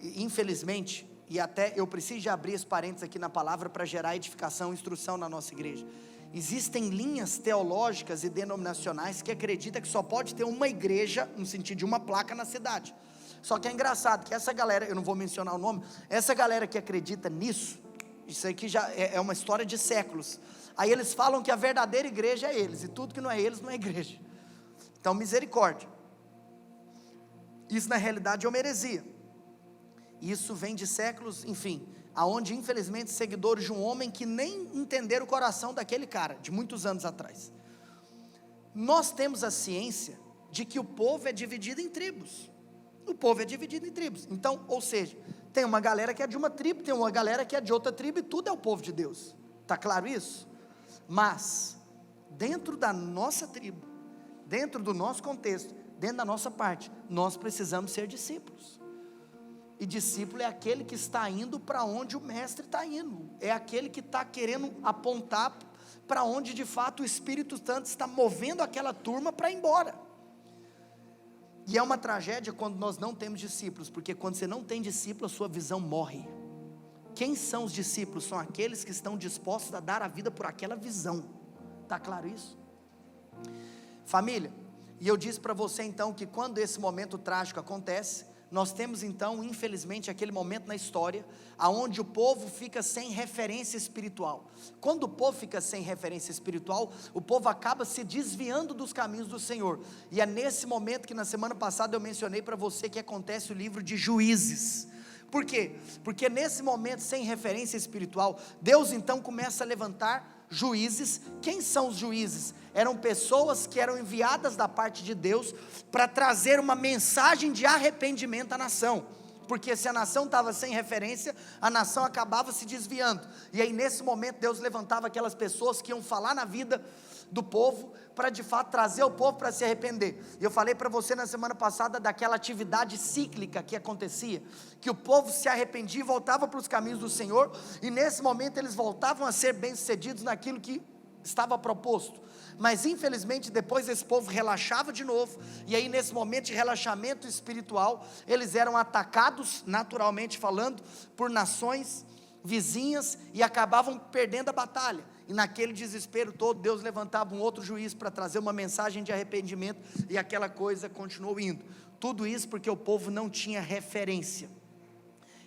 infelizmente, e até eu preciso de abrir esse parênteses aqui na palavra para gerar edificação e instrução na nossa igreja. Existem linhas teológicas e denominacionais que acreditam que só pode ter uma igreja, no sentido de uma placa na cidade. Só que é engraçado que essa galera, eu não vou mencionar o nome, essa galera que acredita nisso, isso aqui já é uma história de séculos. Aí eles falam que a verdadeira igreja é eles, e tudo que não é eles não é igreja. Então, misericórdia. Isso na realidade é uma heresia. Isso vem de séculos, enfim, aonde infelizmente seguidores de um homem que nem entenderam o coração daquele cara, de muitos anos atrás. Nós temos a ciência de que o povo é dividido em tribos. O povo é dividido em tribos. Então, ou seja, tem uma galera que é de uma tribo, tem uma galera que é de outra tribo, e tudo é o povo de Deus. Está claro isso? Mas, dentro da nossa tribo, dentro do nosso contexto, dentro da nossa parte, nós precisamos ser discípulos. E discípulo é aquele que está indo para onde o mestre está indo, é aquele que está querendo apontar para onde de fato o Espírito Santo está movendo aquela turma para ir embora. E é uma tragédia quando nós não temos discípulos, porque quando você não tem discípulo, a sua visão morre. Quem são os discípulos? São aqueles que estão dispostos a dar a vida por aquela visão. Está claro isso? Família, e eu disse para você então que quando esse momento trágico acontece, nós temos então, infelizmente, aquele momento na história, aonde o povo fica sem referência espiritual. Quando o povo fica sem referência espiritual, o povo acaba se desviando dos caminhos do Senhor. E é nesse momento que na semana passada eu mencionei para você que acontece o livro de Juízes. Por quê? Porque nesse momento sem referência espiritual, Deus então começa a levantar juízes. Quem são os juízes? Eram pessoas que eram enviadas da parte de Deus para trazer uma mensagem de arrependimento à nação, porque se a nação estava sem referência, a nação acabava se desviando, e aí nesse momento Deus levantava aquelas pessoas que iam falar na vida do povo, para de fato trazer o povo para se arrepender. E eu falei para você na semana passada daquela atividade cíclica que acontecia, que o povo se arrependia e voltava para os caminhos do Senhor, e nesse momento eles voltavam a ser bem-sucedidos naquilo que estava proposto. Mas infelizmente depois esse povo relaxava de novo, e aí nesse momento de relaxamento espiritual, eles eram atacados, naturalmente falando, por nações vizinhas, e acabavam perdendo a batalha. E naquele desespero todo, Deus levantava um outro juiz para trazer uma mensagem de arrependimento, e aquela coisa continuou indo. Tudo isso porque o povo não tinha referência.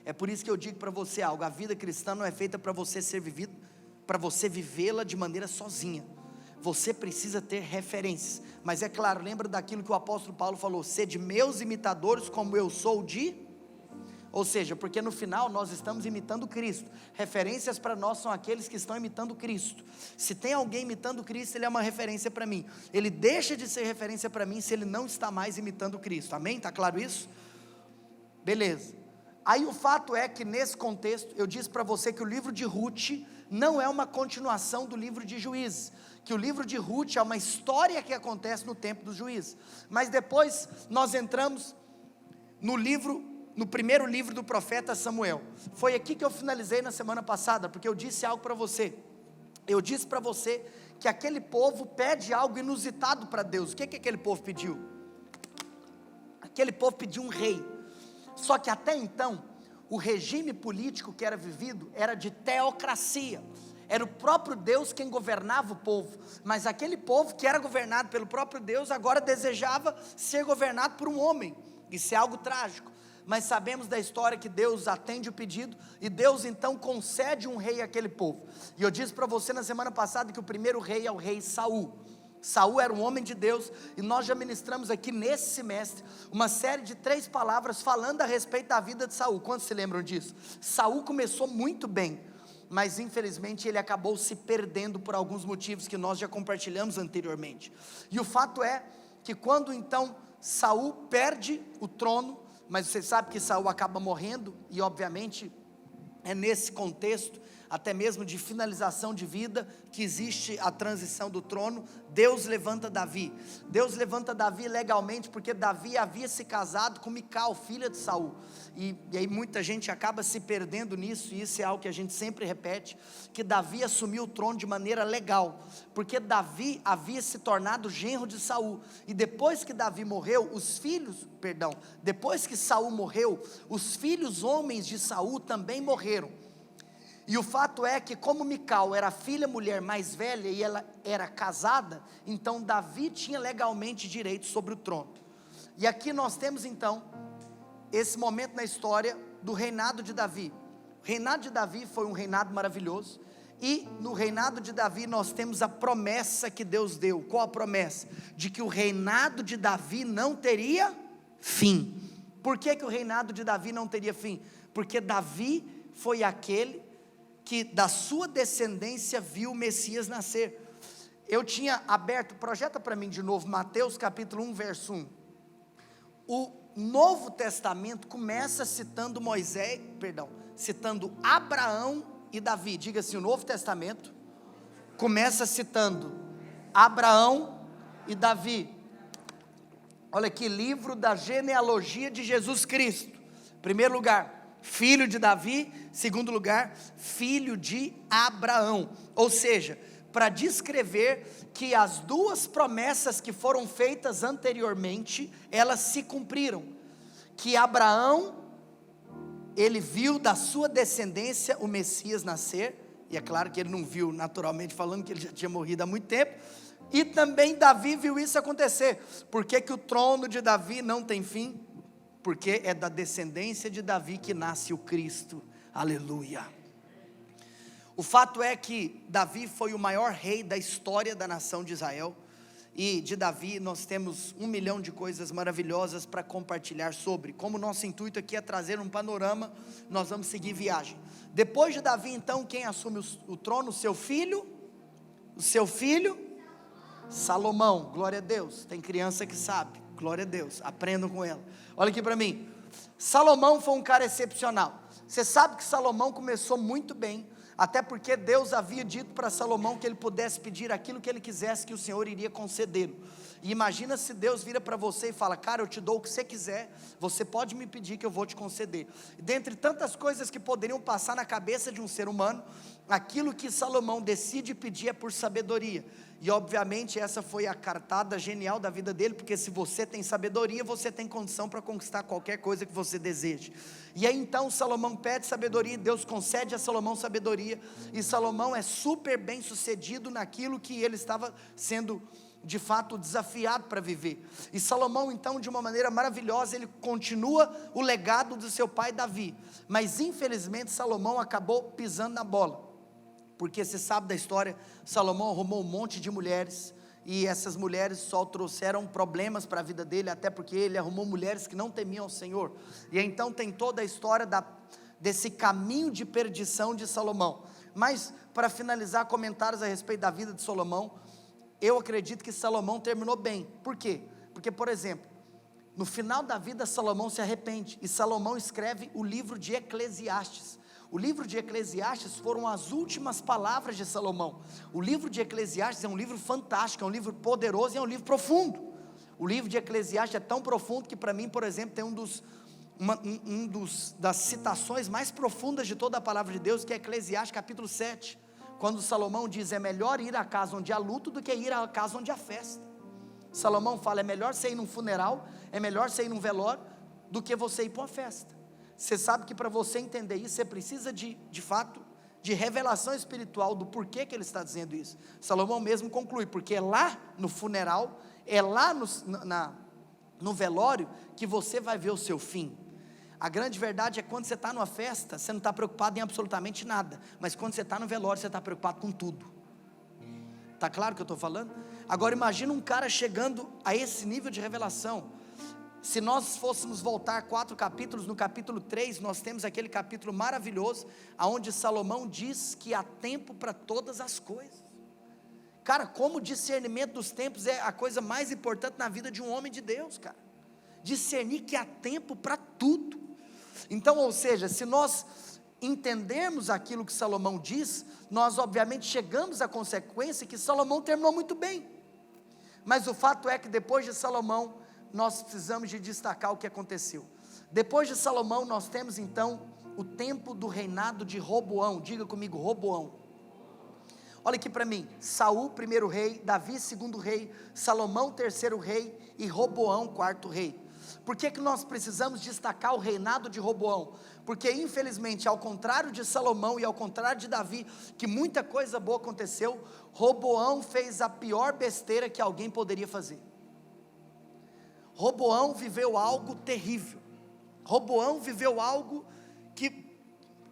É por isso que eu digo para você algo: a vida cristã não é feita para você ser vivido, para você vivê-la de maneira sozinha. Você precisa ter referências. Mas é claro, lembra daquilo que o apóstolo Paulo falou: sede meus imitadores como eu sou de... Ou seja, porque no final nós estamos imitando Cristo. Referências para nós são aqueles que estão imitando Cristo. Se tem alguém imitando Cristo, ele é uma referência para mim. Ele deixa de ser referência para mim se ele não está mais imitando Cristo. Amém? Está claro isso? Beleza. Aí o fato é que nesse contexto, eu disse para você que o livro de Ruth não é uma continuação do livro de Juízes, que o livro de Ruth é uma história que acontece no tempo dos juízes. Mas depois nós entramos no primeiro livro do profeta Samuel. Foi aqui que eu finalizei na semana passada, porque eu disse algo para você. Eu disse para você que aquele povo pede algo inusitado para Deus. O que aquele povo pediu? Aquele povo pediu um rei. Só que até então, o regime político que era vivido era de teocracia. Era o próprio Deus quem governava o povo. Mas aquele povo que era governado pelo próprio Deus, agora desejava ser governado por um homem. Isso é algo trágico. Mas sabemos da história que Deus atende o pedido, e Deus então concede um rei àquele povo. E eu disse para você na semana passada que o primeiro rei é o rei Saul. Saul era um homem de Deus, e nós já ministramos aqui nesse semestre uma série de 3 palavras falando a respeito da vida de Saul. Quantos se lembram disso? Saul começou muito bem, mas infelizmente ele acabou se perdendo por alguns motivos que nós já compartilhamos anteriormente. E o fato é que quando então Saul perde o trono, mas você sabe que Saul acaba morrendo, e obviamente é nesse contexto, até mesmo de finalização de vida, que existe a transição do trono. Deus levanta Davi. Deus levanta Davi legalmente, porque Davi havia se casado com Mical, filha de Saul, e aí muita gente acaba se perdendo nisso, e isso é algo que a gente sempre repete, que Davi assumiu o trono de maneira legal, porque Davi havia se tornado genro de Saul, e depois que Davi morreu, depois que Saul morreu, os filhos homens de Saul também morreram. E o fato é que como Mical era a filha mulher mais velha e ela era casada, então Davi tinha legalmente direito sobre o trono. E aqui nós temos então esse momento na história do reinado de Davi. O reinado de Davi foi um reinado maravilhoso, e no reinado de Davi nós temos a promessa que Deus deu. Qual a promessa? De que o reinado de Davi não teria fim. Por que o reinado de Davi não teria fim? Porque Davi foi aquele que da sua descendência viu o Messias nascer. Eu tinha aberto, projeta para mim de novo, Mateus capítulo 1, verso 1. O Novo Testamento começa citando citando Abraão e Davi. Diga assim, o Novo Testamento começa citando Abraão e Davi. Olha aqui, livro da genealogia de Jesus Cristo. Primeiro lugar, filho de Davi. Segundo lugar, filho de Abraão. Ou seja, para descrever que as duas promessas que foram feitas anteriormente, elas se cumpriram. Que Abraão, ele viu da sua descendência o Messias nascer, e é claro que ele não viu naturalmente falando, que ele já tinha morrido há muito tempo, e também Davi viu isso acontecer. Por que que o trono de Davi não tem fim? Porque é da descendência de Davi que nasce o Cristo, aleluia. O fato é que Davi foi o maior rei da história da nação de Israel, e de Davi nós temos 1 milhão de coisas maravilhosas para compartilhar sobre. Como nosso intuito aqui é trazer um panorama, nós vamos seguir viagem. Depois de Davi, então, quem assume o trono? O seu filho, Salomão. Glória a Deus. Tem criança que sabe, glória a Deus, aprendam com ela. Olha aqui para mim, Salomão foi um cara excepcional. Você sabe que Salomão começou muito bem, até porque Deus havia dito para Salomão que ele pudesse pedir aquilo que ele quisesse, que o Senhor iria concedê-lo. E imagina se Deus vira para você e fala: cara, eu te dou o que você quiser, você pode me pedir que eu vou te conceder. Dentre tantas coisas que poderiam passar na cabeça de um ser humano, aquilo que Salomão decide pedir é por sabedoria. E obviamente essa foi a cartada genial da vida dele, porque se você tem sabedoria, você tem condição para conquistar qualquer coisa que você deseje. E aí então Salomão pede sabedoria, e Deus concede a Salomão sabedoria, e Salomão é super bem sucedido naquilo que ele estava sendo de fato desafiado para viver. E Salomão então, de uma maneira maravilhosa, ele continua o legado do seu pai Davi, mas infelizmente Salomão acabou pisando na bola. Porque você sabe da história, Salomão arrumou um monte de mulheres, e essas mulheres só trouxeram problemas para a vida dele, até porque ele arrumou mulheres que não temiam o Senhor. E então tem toda a história desse caminho de perdição de Salomão. Mas para finalizar comentários a respeito da vida de Salomão, eu acredito que Salomão terminou bem. Por quê? Porque, por exemplo, no final da vida Salomão se arrepende, e Salomão escreve o livro de Eclesiastes. O livro de Eclesiastes foram as últimas palavras de Salomão. O livro de Eclesiastes é um livro fantástico, é um livro poderoso e é um livro profundo. O livro de Eclesiastes é tão profundo que para mim, por exemplo, tem das citações mais profundas de toda a palavra de Deus, que é Eclesiastes capítulo 7, quando Salomão diz: é melhor ir à casa onde há luto do que ir à casa onde há festa. Salomão fala: é melhor você ir num funeral, é melhor você ir num velório, do que você ir para uma festa. Você sabe que para você entender isso, você precisa de fato, de revelação espiritual do porquê que ele está dizendo isso. Salomão mesmo conclui: porque é lá no funeral, é lá no velório, que você vai ver o seu fim. A grande verdade é que quando você está numa festa, você não está preocupado em absolutamente nada, mas quando você está no velório, você está preocupado com tudo. Está claro o que eu estou falando? Agora imagina um cara chegando a esse nível de revelação. Se nós fôssemos voltar 4 capítulos, no capítulo 3, nós temos aquele capítulo maravilhoso, onde Salomão diz que há tempo para todas as coisas. Cara, como o discernimento dos tempos é a coisa mais importante na vida de um homem de Deus, cara. Discernir que há tempo para tudo. Então, ou seja, se nós entendermos aquilo que Salomão diz, nós obviamente chegamos à consequência que Salomão terminou muito bem. Mas o fato é que depois de Salomão, nós precisamos de destacar o que aconteceu. Depois de Salomão, nós temos então o tempo do reinado de Roboão. Diga comigo, Roboão. Olha aqui para mim: Saul, primeiro rei; Davi, segundo rei; Salomão, terceiro rei; e Roboão, quarto rei. Por que nós precisamos destacar o reinado de Roboão? Porque infelizmente, ao contrário de Salomão e ao contrário de Davi, que muita coisa boa aconteceu, Roboão fez a pior besteira que alguém poderia fazer. Roboão viveu algo terrível. Roboão viveu algo que,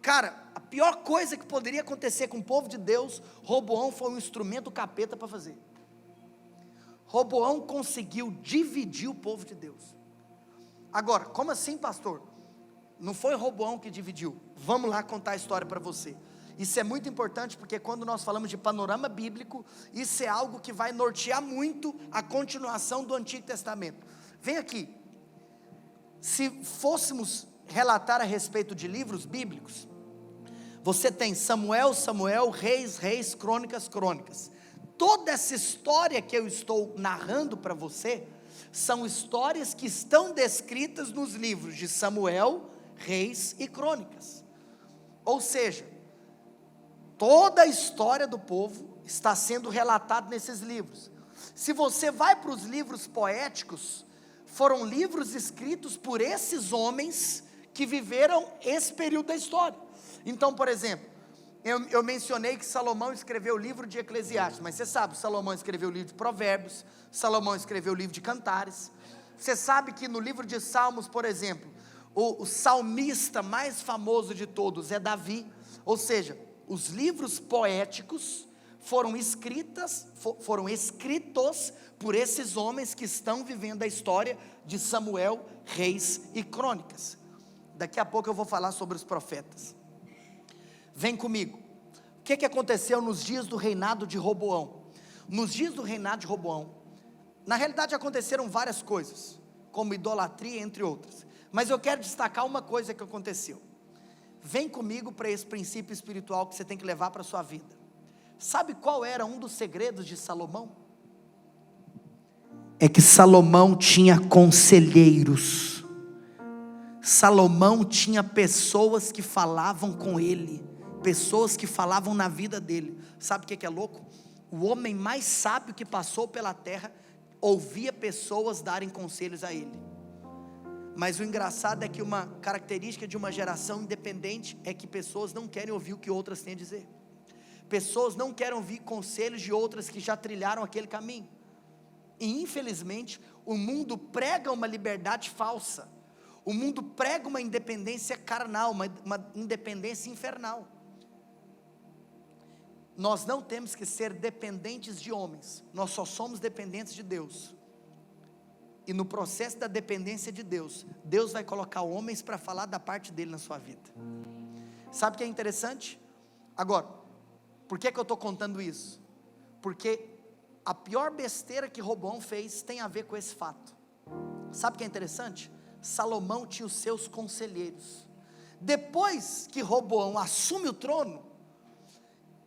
cara, a pior coisa que poderia acontecer com o povo de Deus, Roboão foi um instrumento capeta para fazer. Roboão conseguiu dividir o povo de Deus. Agora, como assim, pastor? Não foi Roboão que dividiu. Vamos lá contar a história para você. Isso é muito importante, porque quando nós falamos de panorama bíblico, isso é algo que vai nortear muito a continuação do Antigo Testamento. Vem aqui. Se fôssemos relatar a respeito de livros bíblicos, você tem Samuel, Reis, Crônicas. Toda essa história que eu estou narrando para você, são histórias que estão descritas nos livros de Samuel, Reis e Crônicas. Ou seja, toda a história do povo está sendo relatada nesses livros. Se você vai para os livros poéticos, foram livros escritos por esses homens que viveram esse período da história. Então, por exemplo, eu mencionei que Salomão escreveu o livro de Eclesiastes, mas você sabe, Salomão escreveu o livro de Provérbios, Salomão escreveu o livro de Cantares. Você sabe que no livro de Salmos, por exemplo, o salmista mais famoso de todos é Davi. Ou seja, os livros poéticos foram escritos por esses homens que estão vivendo a história de Samuel, Reis e Crônicas. Daqui a pouco eu vou falar sobre os profetas. Vem comigo. O que aconteceu nos dias do reinado de Roboão? Nos dias do reinado de Roboão, na realidade aconteceram várias coisas, como idolatria, entre outras. Mas eu quero destacar uma coisa que aconteceu. Vem comigo para esse princípio espiritual que você tem que levar para a sua vida. Sabe qual era um dos segredos de Salomão? É que Salomão tinha conselheiros. Salomão tinha pessoas que falavam com ele, pessoas que falavam na vida dele. Sabe o que é louco? O homem mais sábio que passou pela terra ouvia pessoas darem conselhos a ele. Mas o engraçado é que uma característica de uma geração independente é que pessoas não querem ouvir o que outras têm a dizer. Pessoas não querem ouvir conselhos de outras que já trilharam aquele caminho. E infelizmente o mundo prega uma liberdade falsa. O mundo prega uma independência carnal, uma independência infernal. Nós não temos que ser dependentes de homens, nós só somos dependentes de Deus. E no processo da dependência de Deus, Deus vai colocar homens para falar da parte dele na sua vida. Sabe o que é interessante? Agora, por que eu estou contando isso? Porque a pior besteira que Roboão fez tem a ver com esse fato. Sabe o que é interessante? Salomão tinha os seus conselheiros. Depois que Roboão assume o trono,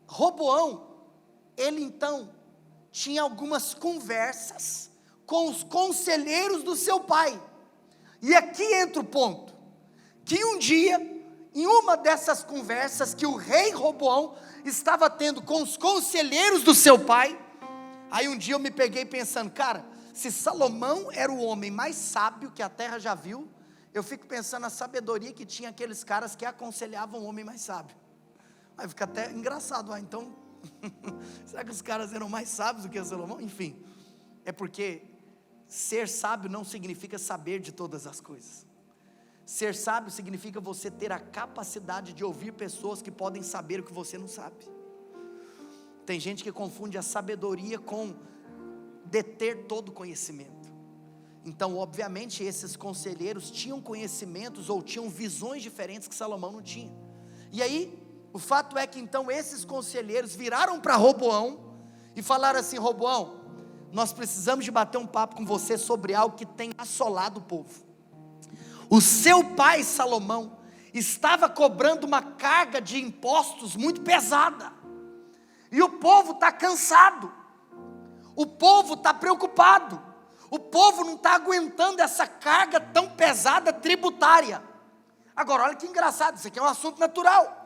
Roboão, ele então tinha algumas conversas com os conselheiros do seu pai. E aqui entra o ponto, que um dia, em uma dessas conversas que o rei Roboão estava tendo com os conselheiros do seu pai, aí um dia eu me peguei pensando, cara, se Salomão era o homem mais sábio que a terra já viu, eu fico pensando na sabedoria que tinha aqueles caras que aconselhavam o homem mais sábio. Aí fica até engraçado, então, será que os caras eram mais sábios do que Salomão? Enfim, é porque ser sábio não significa saber de todas as coisas. Ser sábio significa você ter a capacidade de ouvir pessoas que podem saber o que você não sabe. Tem gente que confunde a sabedoria com deter todo o conhecimento. Então, obviamente, esses conselheiros tinham conhecimentos ou tinham visões diferentes que Salomão não tinha. E aí, o fato é que então esses conselheiros viraram para Roboão e falaram assim: Roboão, nós precisamos de bater um papo com você sobre algo que tem assolado o povo. O seu pai Salomão estava cobrando uma carga de impostos muito pesada, e o povo está cansado, o povo está preocupado, o povo não está aguentando essa carga tão pesada tributária. Agora olha que engraçado, isso aqui é um assunto natural.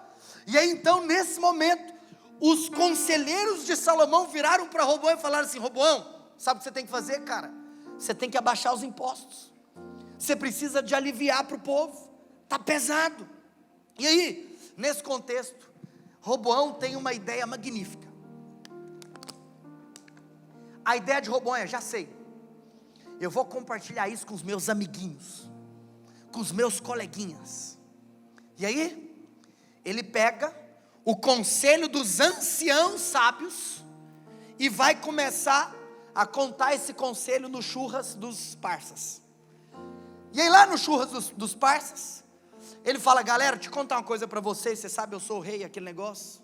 E aí então nesse momento, os conselheiros de Salomão viraram para Roboão e falaram assim: Roboão, sabe o que você tem que fazer, cara? Você tem que abaixar os impostos, você precisa de aliviar para o povo, está pesado. E aí, nesse contexto, Roboão tem uma ideia magnífica. A ideia de Roboão é: já sei, eu vou compartilhar isso com os meus amiguinhos, com os meus coleguinhas. E aí, ele pega o conselho dos anciãos sábios e vai começar a contar esse conselho no churras dos parças. E aí lá no churras dos parças, ele fala: galera, te contar uma coisa para vocês, você sabe, eu sou o rei, aquele negócio.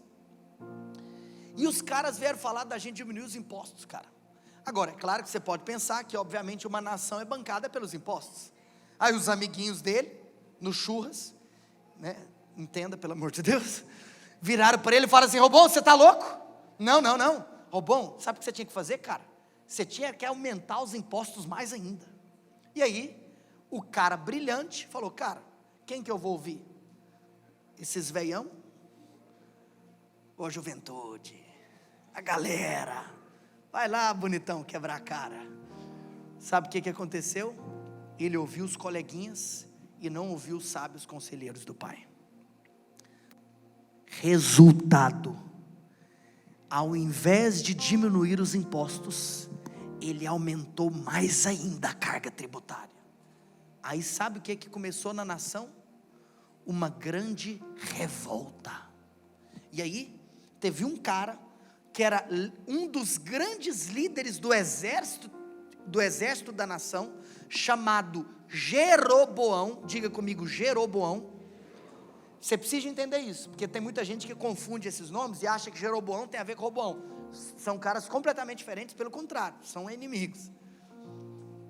E os caras vieram falar da gente diminuir os impostos, cara. Agora, é claro que você pode pensar que obviamente uma nação é bancada pelos impostos. Aí os amiguinhos dele, no churras, né, entenda pelo amor de Deus, viraram para ele e falaram assim: Roboão, você está louco? Não, Roboão, sabe o que você tinha que fazer, cara? Você tinha que aumentar os impostos mais ainda. E aí, o cara brilhante falou: cara, Quem que eu vou ouvir? Esses veião? Ou a juventude? A galera? Vai lá, bonitão, quebrar a cara. Sabe o que aconteceu? Ele ouviu os coleguinhas e não ouviu os sábios conselheiros do pai. Resultado: ao invés de diminuir os impostos, ele aumentou mais ainda a carga tributária. Aí sabe o que começou na nação? Uma grande revolta. E aí teve um cara que era um dos grandes líderes do exército da nação, chamado Jeroboão. Diga comigo, Jeroboão. Você precisa entender isso, porque tem muita gente que confunde esses nomes e acha que Jeroboão tem a ver com Roboão. São caras completamente diferentes, pelo contrário, são inimigos.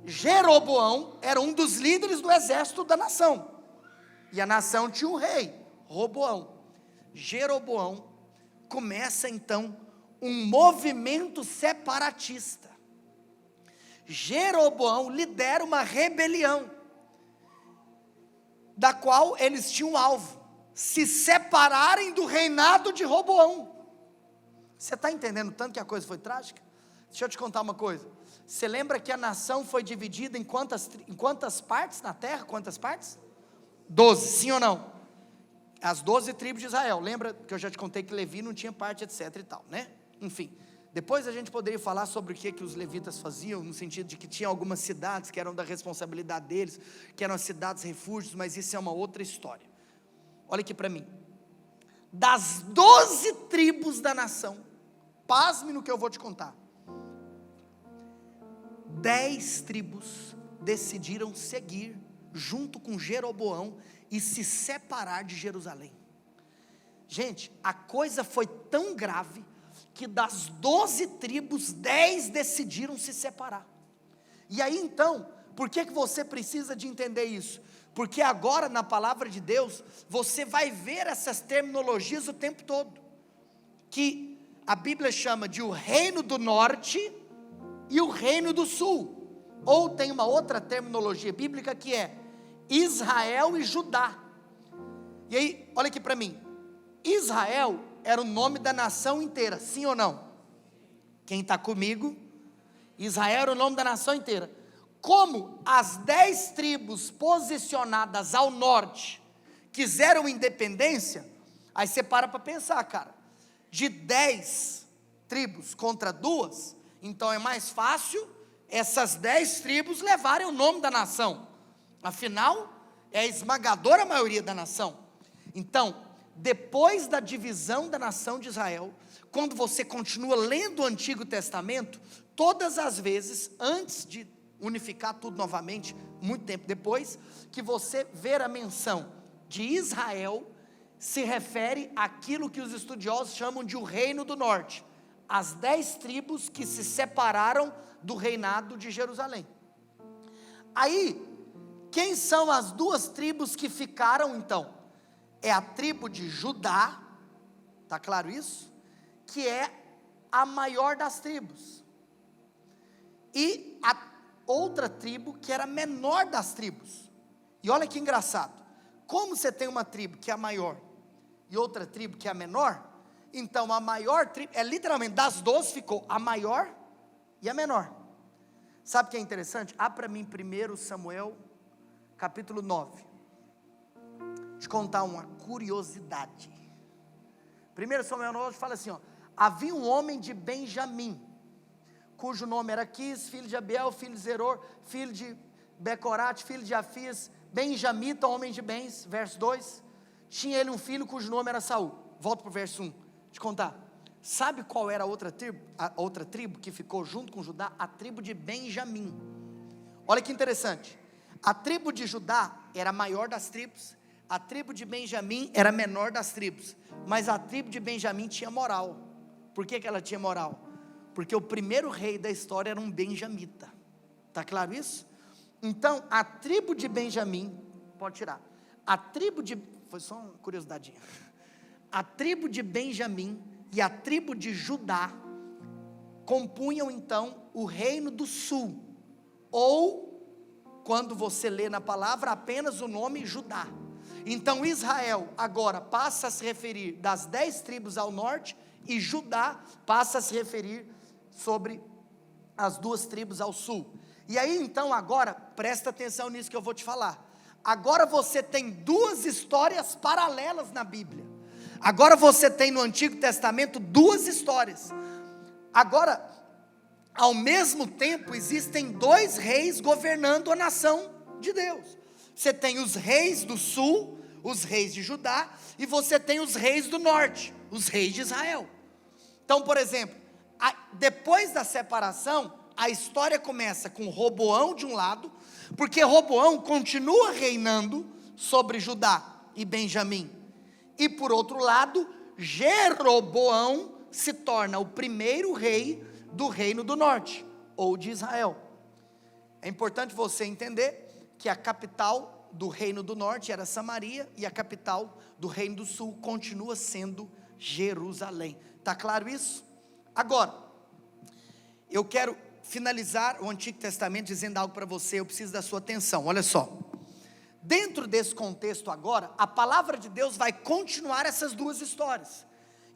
Jeroboão era um dos líderes do exército da nação, e a nação tinha um rei, Roboão. Jeroboão começa então um movimento separatista. Jeroboão lidera uma rebelião, da qual eles tinham um alvo: se separarem do reinado de Roboão. Você está entendendo tanto que a coisa foi trágica? Deixa eu te contar uma coisa. Você lembra que a nação foi dividida em quantas partes na terra? Quantas partes? 12, sim ou não? As 12 tribos de Israel. Lembra que eu já te contei que Levi não tinha parte, etc e tal, né? Enfim, depois a gente poderia falar sobre o que os levitas faziam, no sentido de que tinha algumas cidades que eram da responsabilidade deles, que eram as cidades refúgios, mas isso é uma outra história. Olha aqui para mim. Das 12 tribos da nação, pasme no que eu vou te contar, 10 tribos decidiram seguir junto com Jeroboão e se separar de Jerusalém. Gente, a coisa foi tão grave que das 12 tribos, 10 decidiram se separar. E aí então, por que você precisa de entender isso? Porque agora na palavra de Deus, você vai ver essas terminologias o tempo todo, que a Bíblia chama de o reino do norte e o reino do sul, ou tem uma outra terminologia bíblica que é Israel e Judá. E aí, olha aqui para mim, Israel era o nome da nação inteira, sim ou não? Quem está comigo? Israel era o nome da nação inteira. Como as 10 tribos posicionadas ao norte quiseram independência, aí você para pensar, cara, de 10 tribos contra 2, então é mais fácil essas 10 tribos levarem o nome da nação, afinal é a esmagadora maioria da nação. Então, depois da divisão da nação de Israel, quando você continua lendo o Antigo Testamento, todas as vezes, antes de unificar tudo novamente, muito tempo depois, que você vê a menção de Israel, se refere àquilo que os estudiosos chamam de o reino do norte, as 10 tribos que se separaram do reinado de Jerusalém. Aí, quem são as 2 tribos que ficaram então? É a tribo de Judá, tá claro isso? Que é a maior das tribos, e a outra tribo que era a menor das tribos. E olha que engraçado, como você tem uma tribo que é a maior e outra tribo que é a menor, então a maior tribo, literalmente das 12 ficou a maior e a menor. Sabe o que é interessante? Abra para mim 1 Samuel capítulo 9, te contar uma curiosidade. 1 Samuel 9 fala assim, havia um homem de Benjamim, cujo nome era Quis, filho de Abiel, filho de Zeror, filho de Becorate, filho de Afias, benjamita, homem de bens. Verso 2, tinha ele um filho cujo nome era Saul. Volto para o verso 1, te contar. Sabe qual era a outra tribo que ficou junto com Judá? A tribo de Benjamim. Olha que interessante, a tribo de Judá era a maior das tribos, a tribo de Benjamim era a menor das tribos, mas a tribo de Benjamim tinha moral. Por que ela tinha moral? Porque o primeiro rei da história era um benjamita, está claro isso? Então a tribo de Benjamim, pode tirar, foi só uma curiosidadezinha, a tribo de Benjamim e a tribo de Judá compunham então o reino do sul, ou quando você lê na palavra apenas o nome Judá. Então Israel agora passa a se referir das 10 tribos ao norte, e Judá passa a se referir sobre as 2 tribos ao sul. E aí então agora, presta atenção nisso que eu vou te falar. Agora você tem 2 histórias paralelas na Bíblia. Agora você tem no Antigo Testamento 2 histórias. Agora, ao mesmo tempo, existem 2 reis governando a nação de Deus. Você tem os reis do sul, os reis de Judá, e você tem os reis do norte, os reis de Israel. Então, por exemplo, depois da separação, a história começa com Roboão de um lado, porque Roboão continua reinando sobre Judá e Benjamim. E por outro lado, Jeroboão se torna o primeiro rei do reino do norte, ou de Israel. É importante você entender que a capital do reino do norte era Samaria, e a capital do reino do sul continua sendo Jerusalém. Está claro isso? Agora, eu quero finalizar o Antigo Testamento dizendo algo para você. Eu preciso da sua atenção, olha só. Dentro desse contexto agora, a palavra de Deus vai continuar essas 2 histórias.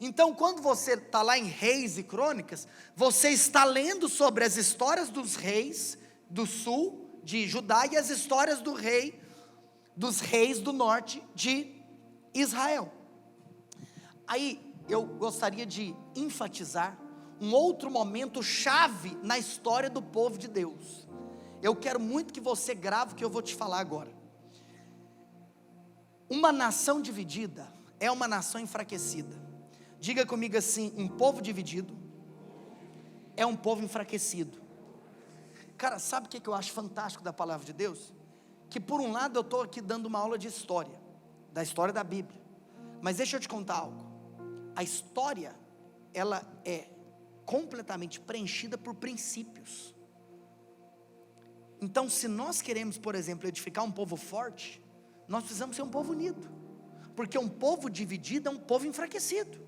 Então, quando você está lá em Reis e Crônicas, você está lendo sobre as histórias dos reis do sul, de Judá, e as histórias dos reis do norte, de Israel. Aí, eu gostaria de enfatizar um outro momento chave na história do povo de Deus. Eu quero muito que você grave o que eu vou te falar agora. Uma nação dividida é uma nação enfraquecida. Diga comigo assim: um povo dividido é um povo enfraquecido. Cara, sabe o que eu acho fantástico da palavra de Deus? Que por um lado eu estou aqui dando uma aula de história, da história da Bíblia. Mas deixa eu te contar algo. A história, ela é completamente preenchida por princípios. Então, se nós queremos, por exemplo, edificar um povo forte, nós precisamos ser um povo unido. Porque um povo dividido é um povo enfraquecido.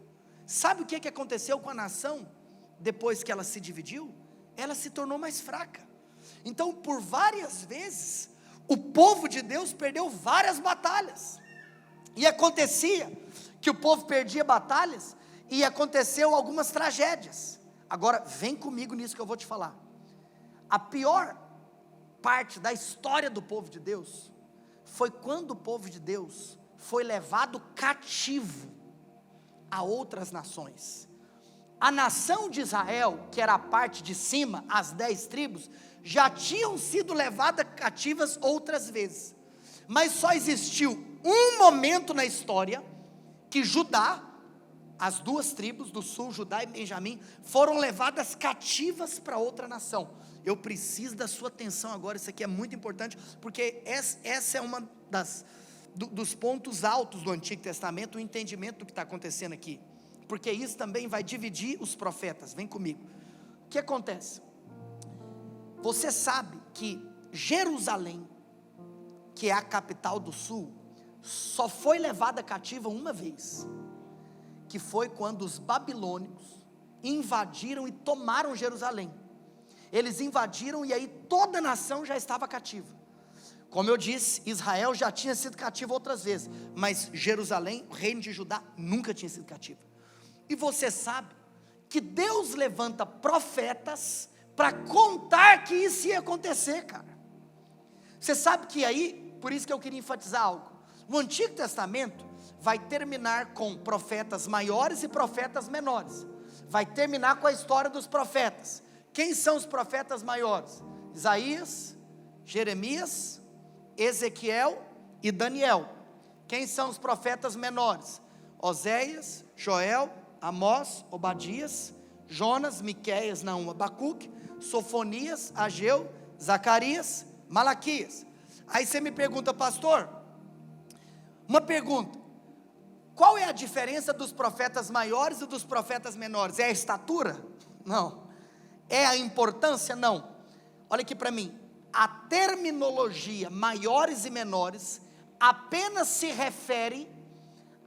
Sabe o que aconteceu com a nação depois que ela se dividiu? Ela se tornou mais fraca. Então, por várias vezes, o povo de Deus perdeu várias batalhas. E acontecia que o povo perdia batalhas, e aconteceu algumas tragédias. Agora, vem comigo nisso que eu vou te falar. A pior parte da história do povo de Deus foi quando o povo de Deus foi levado cativo a outras nações. A nação de Israel, que era a parte de cima, as 10 tribos, já tinham sido levadas cativas outras vezes. Mas só existiu um momento na história que Judá, as 2 tribos do sul, Judá e Benjamim, foram levadas cativas para outra nação. Eu preciso da sua atenção agora, isso aqui é muito importante, porque essa é uma dos pontos altos do Antigo Testamento, o entendimento do que está acontecendo aqui, porque isso também vai dividir os profetas. Vem comigo. O que acontece? Você sabe que Jerusalém, que é a capital do sul, só foi levada cativa uma vez, que foi quando os babilônios invadiram e tomaram Jerusalém. Eles invadiram, e aí toda a nação já estava cativa. Como eu disse, Israel já tinha sido cativo outras vezes, mas Jerusalém, o reino de Judá, nunca tinha sido cativo. E você sabe que Deus levanta profetas para contar que isso ia acontecer, cara. Você sabe que aí, por isso que eu queria enfatizar algo. O Antigo Testamento vai terminar com profetas maiores e profetas menores. Vai terminar com a história dos profetas. Quem são os profetas maiores? Isaías, Jeremias, Ezequiel e Daniel. Quem são os profetas menores? Oséias, Joel, Amós, Obadias, Jonas, Miqueias, Naum, Abacuque, Sofonias, Ageu, Zacarias, Malaquias. Aí você me pergunta, pastor, uma pergunta: qual é a diferença dos profetas maiores e dos profetas menores? É a estatura? Não. É a importância? Não. Olha aqui para mim. A terminologia maiores e menores apenas se refere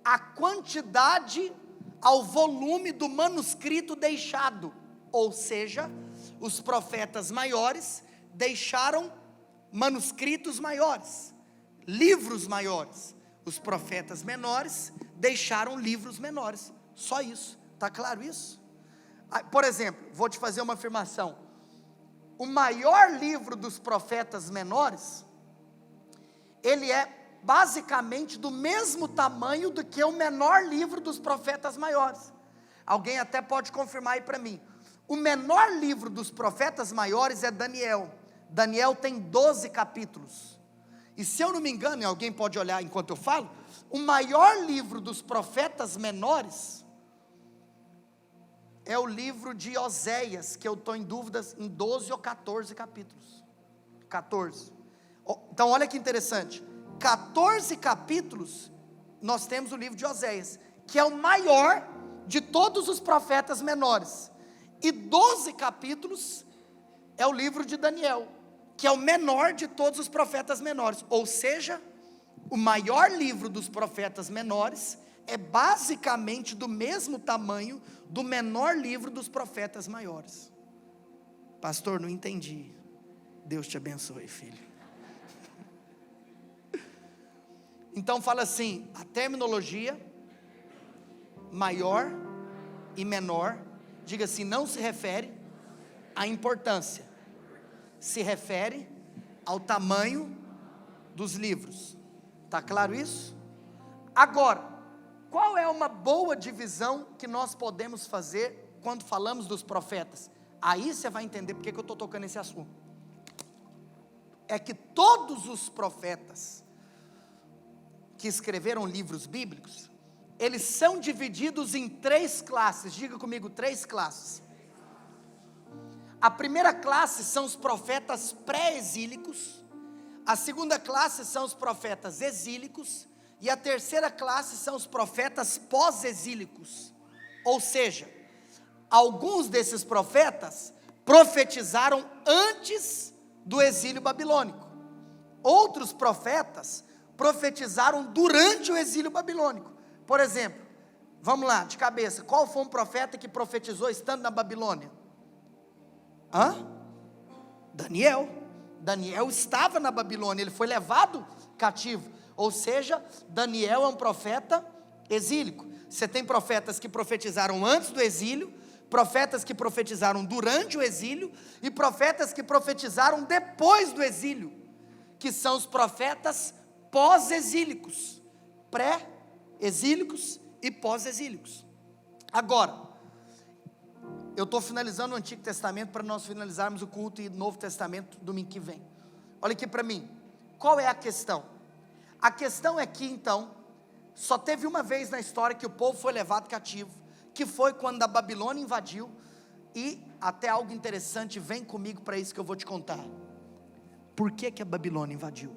à quantidade, ao volume do manuscrito deixado. Ou seja, os profetas maiores deixaram manuscritos maiores, livros maiores. os profetas menores deixaram livros menores. Só isso. Está claro isso? Por exemplo, vou te fazer uma afirmação. O maior livro dos profetas menores, ele é basicamente do mesmo tamanho do que o menor livro dos profetas maiores. Alguém até pode confirmar aí para mim. O menor livro dos profetas maiores é Daniel. Daniel tem 12 capítulos. E se eu não me engano, e alguém pode olhar enquanto eu falo, o maior livro dos profetas menores é o livro de Oséias, que eu estou em dúvidas em 12 ou 14 capítulos. 14. Então olha que interessante. 14 capítulos, nós temos o livro de Oséias, que é o maior de todos os profetas menores. E 12 capítulos é o livro de Daniel, que é o menor de todos os profetas menores. Ou seja, o maior livro dos profetas menores é basicamente do mesmo tamanho do menor livro dos profetas maiores. Pastor, não entendi. Deus te abençoe, filho. Então fala assim, a terminologia maior e menor, diga assim, não se refere à importância, se refere ao tamanho dos livros. Está claro isso? Agora, qual é uma boa divisão que nós podemos fazer quando falamos dos profetas? Aí você vai entender porque que eu estou tocando esse assunto. É que todos os profetas que escreveram livros bíblicos, eles são divididos em 3 classes. Diga comigo, 3 classes. A primeira classe são os profetas pré-exílicos, a segunda classe são os profetas exílicos, e a terceira classe são os profetas pós-exílicos. Ou seja, alguns desses profetas profetizaram antes do exílio babilônico. Outros profetas profetizaram durante o exílio babilônico. Por exemplo, vamos lá, de cabeça, qual foi um profeta que profetizou estando na Babilônia? Daniel. Daniel estava na Babilônia, ele foi levado cativo. Ou seja, Daniel é um profeta exílico. Você tem profetas que profetizaram antes do exílio, profetas que profetizaram durante o exílio, e profetas que profetizaram depois do exílio, que são os profetas pós-exílicos, pré-exílicos e pós-exílicos. Agora, eu estou finalizando o Antigo Testamento para nós finalizarmos o culto e Novo Testamento domingo que vem. Olha aqui para mim, qual é a questão? A questão é que então, só teve uma vez na história que o povo foi levado cativo, que foi quando a Babilônia invadiu, e até algo interessante, vem comigo para isso que eu vou te contar. Por que que a Babilônia invadiu?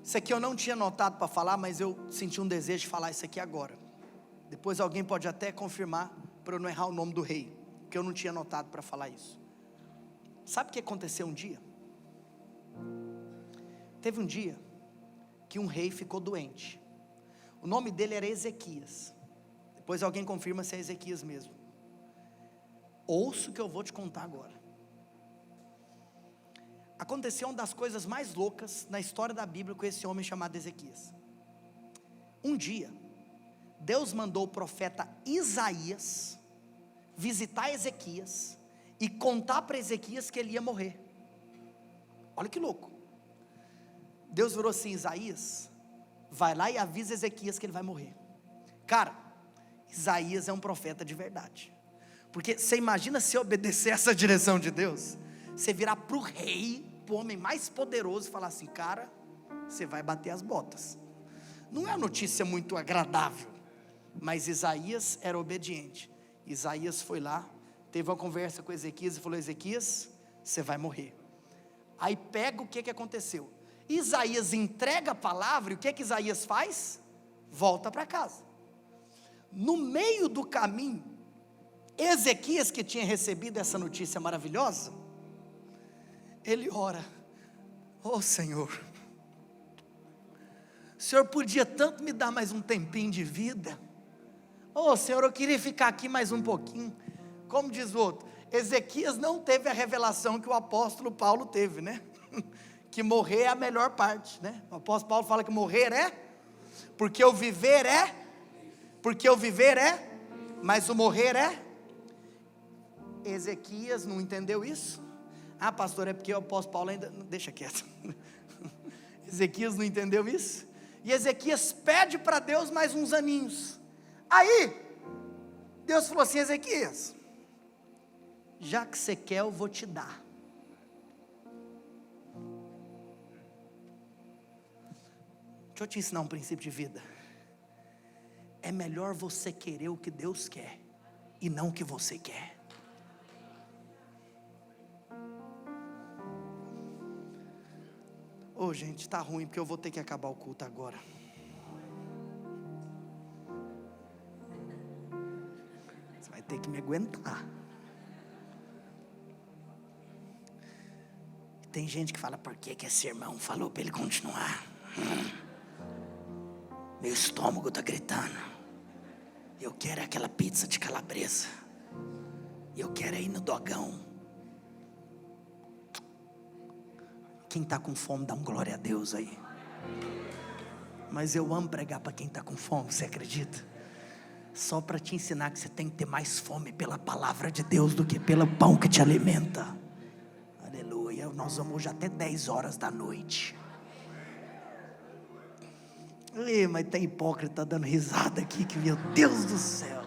Isso aqui eu não tinha notado para falar, mas eu senti um desejo de falar isso aqui agora. Depois alguém pode até confirmar, para eu não errar o nome do rei, que eu não tinha notado para falar isso. Sabe o que aconteceu um dia? Teve um dia que um rei ficou doente. O nome dele era Ezequias. Depois alguém confirma se é Ezequias mesmo. Ouça o que eu vou te contar agora. Aconteceu uma das coisas mais loucas na história da Bíblia com esse homem chamado Ezequias. Um dia, Deus mandou o profeta Isaías visitar Ezequias e contar para Ezequias que ele ia morrer. Olha que louco. Deus virou assim: Isaías, vai lá e avisa Ezequias que ele vai morrer. Cara, Isaías é um profeta de verdade. Porque você imagina se obedecer essa direção de Deus, você virar para o rei, para o homem mais poderoso, e falar assim: cara, você vai bater as botas. Não é uma notícia muito agradável, mas Isaías era obediente. Isaías foi lá, teve uma conversa com Ezequias e falou: Ezequias, você vai morrer. Aí pega o que aconteceu. Isaías entrega a palavra, e o que Isaías faz? Volta para casa. No meio do caminho, Ezequias, que tinha recebido essa notícia maravilhosa, ele ora: oh Senhor, o Senhor podia tanto me dar mais um tempinho de vida. Oh Senhor, eu queria ficar aqui mais um pouquinho. Como diz o outro, Ezequias não teve a revelação que o apóstolo Paulo teve, né? Que morrer é a melhor parte, né? O apóstolo Paulo fala que morrer porque o viver mas o morrer Ezequias não entendeu isso? Ah, pastor, é porque o apóstolo Paulo ainda, deixa quieto. Ezequias não entendeu isso? E Ezequias pede para Deus mais uns aninhos. Aí, Deus falou assim: Ezequias, já que você quer, eu vou te dar. Deixa eu te ensinar um princípio de vida. É melhor você querer o que Deus quer e não o que você quer. Ô, gente, está ruim porque eu vou ter que acabar o culto agora. Você vai ter que me aguentar. Tem gente que fala: por que esse irmão falou para ele continuar? Meu estômago está gritando. Eu quero aquela pizza de calabresa. Eu quero ir no dogão. Quem está com fome, dá um glória a Deus aí. Mas eu amo pregar para quem está com fome, você acredita? Só para te ensinar que você tem que ter mais fome pela palavra de Deus do que pelo pão que te alimenta. Aleluia. Nós vamos hoje até 10 horas da noite. Mas tem hipócrita dando risada aqui, que meu Deus do céu.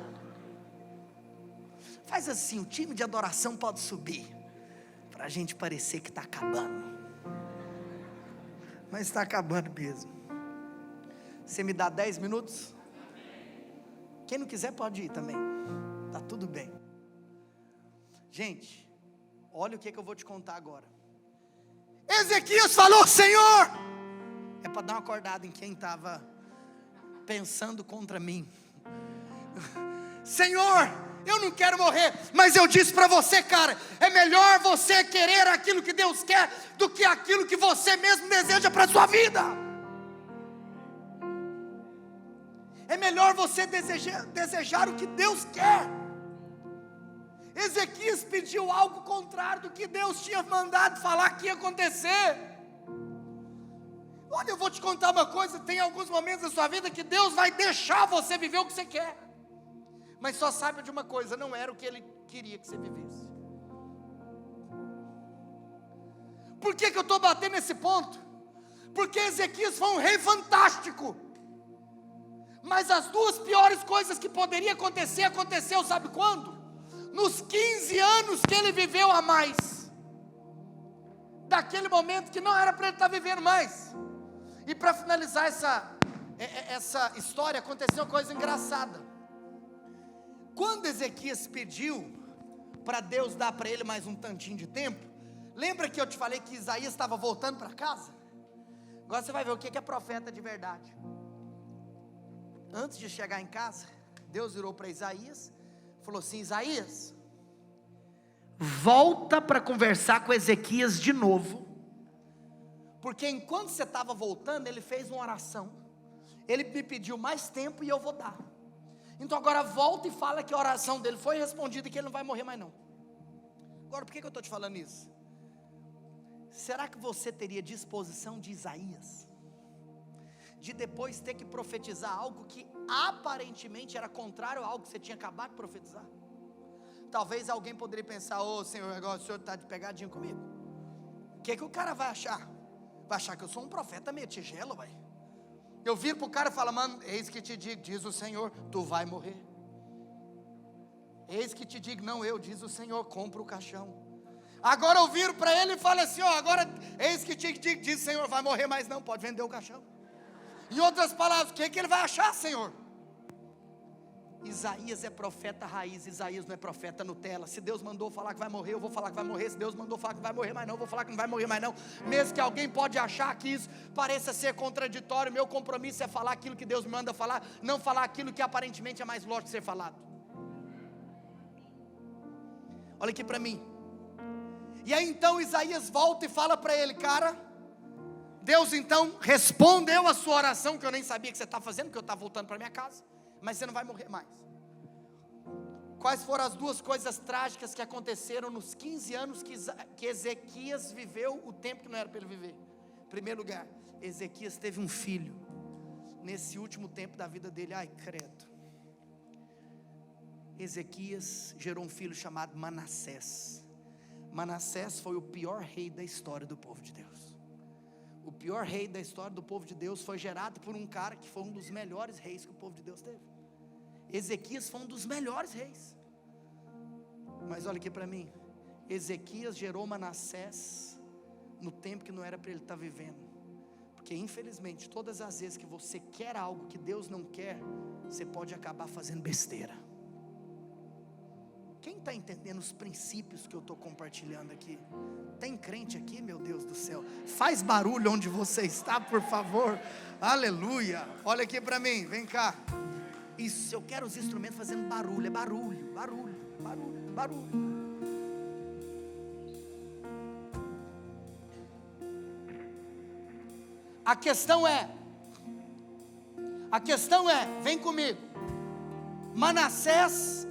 Faz assim, o time de adoração pode subir, para a gente parecer que está acabando. Mas está acabando mesmo. Você me dá 10 minutos? Quem não quiser pode ir também. Está tudo bem. Gente, olha o que eu vou te contar agora. Ezequias falou: Senhor, é para dar uma acordada em quem estava pensando contra mim. Senhor, eu não quero morrer, mas eu disse para você, cara, é melhor você querer aquilo que Deus quer do que aquilo que você mesmo deseja para a sua vida. É melhor você desejar o que Deus quer. Ezequias pediu algo contrário do que Deus tinha mandado falar que ia acontecer. Olha, eu vou te contar uma coisa: tem alguns momentos da sua vida que Deus vai deixar você viver o que você quer, mas só saiba de uma coisa: não era o que Ele queria que você vivesse. Por que eu estou batendo nesse ponto? Porque Ezequias foi um rei fantástico, mas as duas piores coisas que poderiam acontecer, aconteceu, sabe quando? Nos 15 anos que ele viveu a mais, daquele momento que não era para ele estar vivendo mais. E para finalizar essa história, aconteceu uma coisa engraçada. Quando Ezequias pediu para Deus dar para ele mais um tantinho de tempo, lembra que eu te falei que Isaías estava voltando para casa? Agora você vai ver o que é profeta de verdade. Antes de chegar em casa, Deus virou para Isaías, falou assim: Isaías, volta para conversar com Ezequias de novo, porque enquanto você estava voltando, ele fez uma oração, ele me pediu mais tempo e eu vou dar. Então agora volta e fala que a oração dele foi respondida e que ele não vai morrer mais não. Agora, por que eu estou te falando isso? Será que você teria disposição de Isaías, de depois ter que profetizar algo que aparentemente era contrário a algo que você tinha acabado de profetizar? Talvez alguém poderia pensar: ô Senhor, agora o Senhor está de pegadinha comigo. O que o cara vai achar? Vai achar que eu sou um profeta meio tigela, vai. Eu viro para o cara e falo: mano, eis que te digo, diz o Senhor, tu vai morrer. Eis que te digo, não eu, diz o Senhor, compra o caixão. Agora eu viro para ele e falo assim: ó, agora, eis que te digo, diz o Senhor, vai morrer, mas não, pode vender o caixão. Em outras palavras, o que ele vai achar, Senhor? Isaías é profeta raiz, Isaías não é profeta Nutella. Se Deus mandou falar que vai morrer, eu vou falar que vai morrer. Se Deus mandou falar que vai morrer, mas não, eu vou falar que não vai morrer, mas não. Mesmo que alguém pode achar que isso pareça ser contraditório, meu compromisso é falar aquilo que Deus me manda falar, não falar aquilo que aparentemente é mais lógico de ser falado. Olha aqui para mim. E aí então Isaías volta e fala para ele: cara, Deus então respondeu a sua oração, que eu nem sabia que você está fazendo, porque eu estava voltando para minha casa, mas você não vai morrer mais. Quais foram as duas coisas trágicas que aconteceram nos 15 anos que Ezequias viveu o tempo que não era para ele viver? Em primeiro lugar, Ezequias teve um filho, nesse último tempo da vida dele, ai credo. Ezequias gerou um filho chamado Manassés. Manassés foi o pior rei da história do povo de Deus. O pior rei da história do povo de Deus foi gerado por um cara que foi um dos melhores reis que o povo de Deus teve. Ezequias foi um dos melhores reis. Mas olha aqui para mim, Ezequias gerou Manassés no tempo que não era para ele estar vivendo. Porque infelizmente, todas as vezes que você quer algo que Deus não quer, você pode acabar fazendo besteira. Quem está entendendo os princípios que eu estou compartilhando aqui? Tem crente aqui, meu Deus do céu? Faz barulho onde você está, por favor. Aleluia. Olha aqui para mim, vem cá. Isso, eu quero os instrumentos fazendo barulho. É barulho, barulho, barulho, barulho. A questão é, vem comigo. Manassés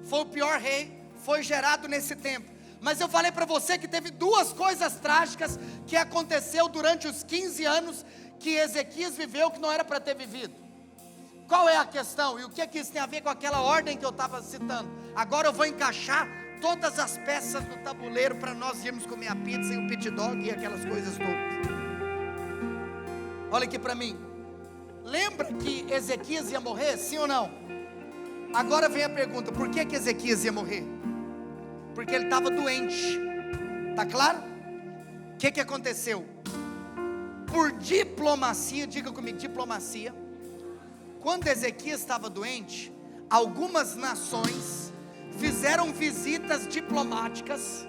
foi o pior rei, foi gerado nesse tempo. Mas eu falei para você que teve duas coisas trágicas que aconteceu durante os 15 anos que Ezequias viveu, que não era para ter vivido. Qual é a questão? E o que é que isso tem a ver com aquela ordem que eu estava citando? Agora eu vou encaixar todas as peças do tabuleiro para nós irmos comer a pizza e o pit dog e aquelas coisas todas. Olha aqui para mim. Lembra que Ezequias ia morrer? Sim ou não? Agora vem a pergunta: por que Ezequias ia morrer? Porque ele estava doente. Está claro? O que aconteceu? Por diplomacia, diga comigo, diplomacia. Quando Ezequias estava doente, algumas nações fizeram visitas diplomáticas,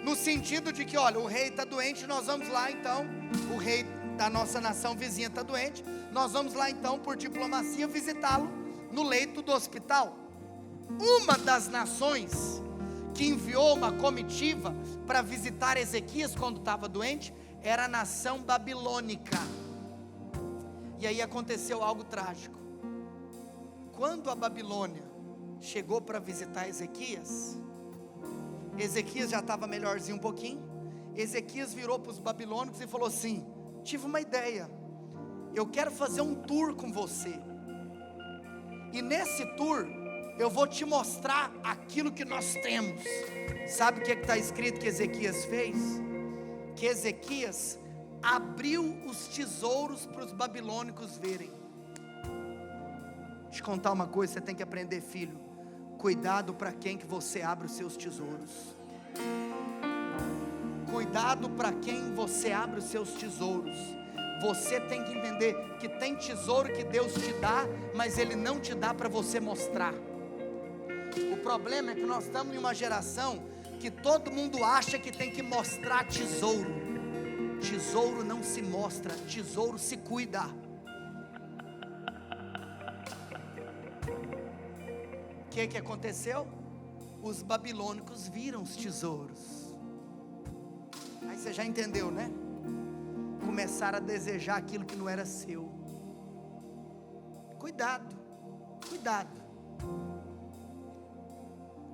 no sentido de que, olha, o rei está doente, nós vamos lá então, o rei da nossa nação vizinha está doente, nós vamos lá então, por diplomacia, visitá-lo no leito do hospital. Uma das nações que enviou uma comitiva para visitar Ezequias quando estava doente, era a nação babilônica. E aí aconteceu algo trágico. Quando a Babilônia chegou para visitar Ezequias, Ezequias já estava melhorzinho um pouquinho. Ezequias virou para os babilônicos e falou assim: tive uma ideia, eu quero fazer um tour com você, e nesse tour eu vou te mostrar aquilo que nós temos. Sabe o que está escrito que Ezequias fez? Que Ezequias abriu os tesouros para os babilônicos verem. Deixa eu contar uma coisa, você tem que aprender, filho. Cuidado para quem que você abre os seus tesouros. Cuidado para quem você abre os seus tesouros. Você tem que entender que tem tesouro que Deus te dá, mas Ele não te dá para você mostrar. O problema é que nós estamos em uma geração que todo mundo acha que tem que mostrar tesouro. Tesouro não se mostra, tesouro se cuida. O que aconteceu? Os babilônicos viram os tesouros. Aí você já entendeu, né? Começaram a desejar aquilo que não era seu. Cuidado, cuidado.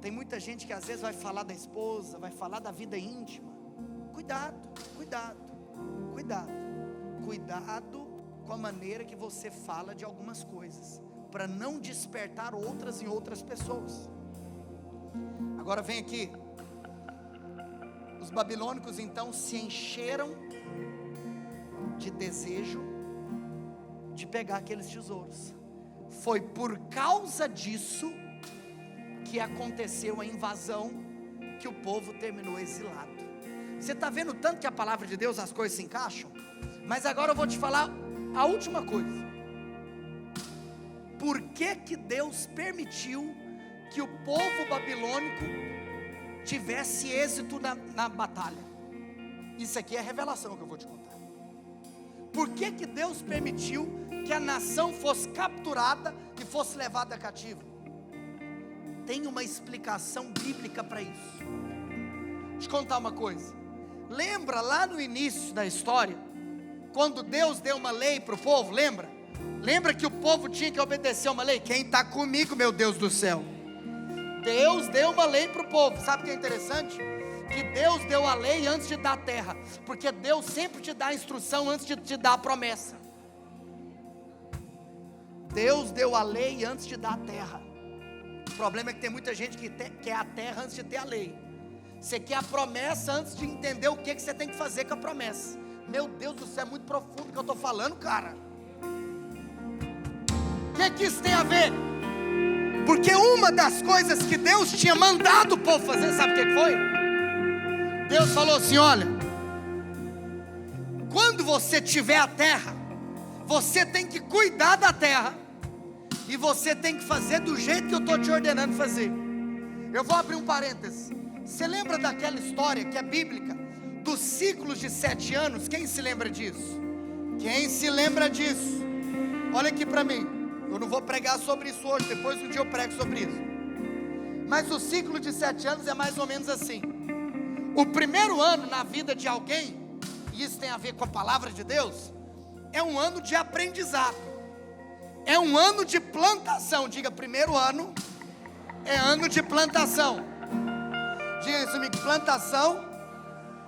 Tem muita gente que às vezes vai falar da esposa, vai falar da vida íntima. Cuidado, cuidado. Cuidado, cuidado com a maneira que você fala de algumas coisas, para não despertar outras em outras pessoas. Agora vem aqui. Os babilônicos então se encheram de desejo de pegar aqueles tesouros. Foi por causa disso que aconteceu a invasão, que o povo terminou exilado. Você está vendo tanto que a palavra de Deus, as coisas se encaixam? Mas agora eu vou te falar a última coisa. Por que Deus permitiu que o povo babilônico tivesse êxito na batalha? Isso aqui é a revelação que eu vou te contar. Por que Deus permitiu que a nação fosse capturada e fosse levada cativa? Tem uma explicação bíblica para isso. Deixa eu contar uma coisa. Lembra lá no início da história, quando Deus deu uma lei para o povo? Lembra que o povo tinha que obedecer uma lei? Quem está comigo, meu Deus do céu? Deus deu uma lei para o povo. Sabe o que é interessante? Que Deus deu a lei antes de dar a terra, porque Deus sempre te dá a instrução antes de te dar a promessa. Deus deu a lei antes de dar a terra. O problema é que tem muita gente que quer a terra antes de ter a lei. Você quer a promessa antes de entender o que você tem que fazer com a promessa. Meu Deus do céu, é muito profundo o que eu estou falando, cara. O que isso tem a ver? Porque uma das coisas que Deus tinha mandado o povo fazer, sabe o que foi? Deus falou assim: olha, quando você tiver a terra, você tem que cuidar da terra, e você tem que fazer do jeito que eu estou te ordenando fazer. Eu vou abrir um parênteses. Você lembra daquela história que é bíblica, dos ciclos de 7 anos? Quem se lembra disso? Quem se lembra disso? Olha aqui para mim. Eu não vou pregar sobre isso hoje, depois um dia eu prego sobre isso. Mas o ciclo de 7 anos é mais ou menos assim. O primeiro ano na vida de alguém, e isso tem a ver com a palavra de Deus, é um ano de aprendizado, é um ano de plantação. Diga, primeiro ano é ano de plantação. Diga isso comigo, plantação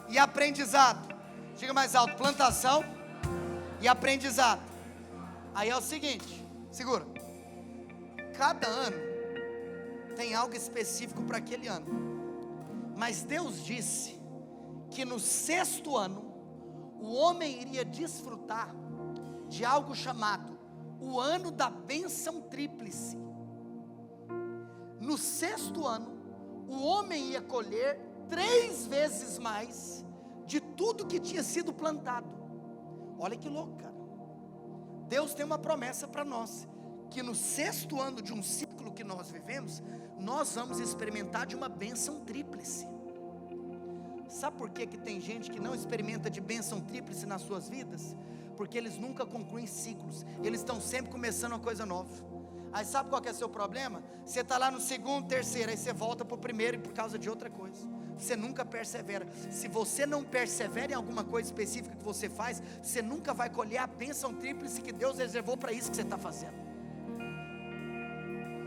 e aprendizado. Diga mais alto, plantação e aprendizado. Aí é o seguinte, segura. Cada ano tem algo específico para aquele ano. Mas Deus disse que no 6º ano o homem iria desfrutar de algo chamado o ano da bênção tríplice. No 6º ano o homem ia colher 3 vezes mais de tudo que tinha sido plantado. Olha que louco, cara. Deus tem uma promessa para nós, que no 6º ano de um ciclo que nós vivemos, nós vamos experimentar de uma bênção tríplice. Sabe por que tem gente que não experimenta de bênção tríplice nas suas vidas? Porque eles nunca concluem ciclos, eles estão sempre começando uma coisa nova. Aí sabe qual que é o seu problema? Você está lá no 2º, 3º, aí você volta para o 1º por causa de outra coisa. Você nunca persevera. Se você não persevera em alguma coisa específica que você faz, você nunca vai colher a bênção tríplice que Deus reservou para isso que você está fazendo.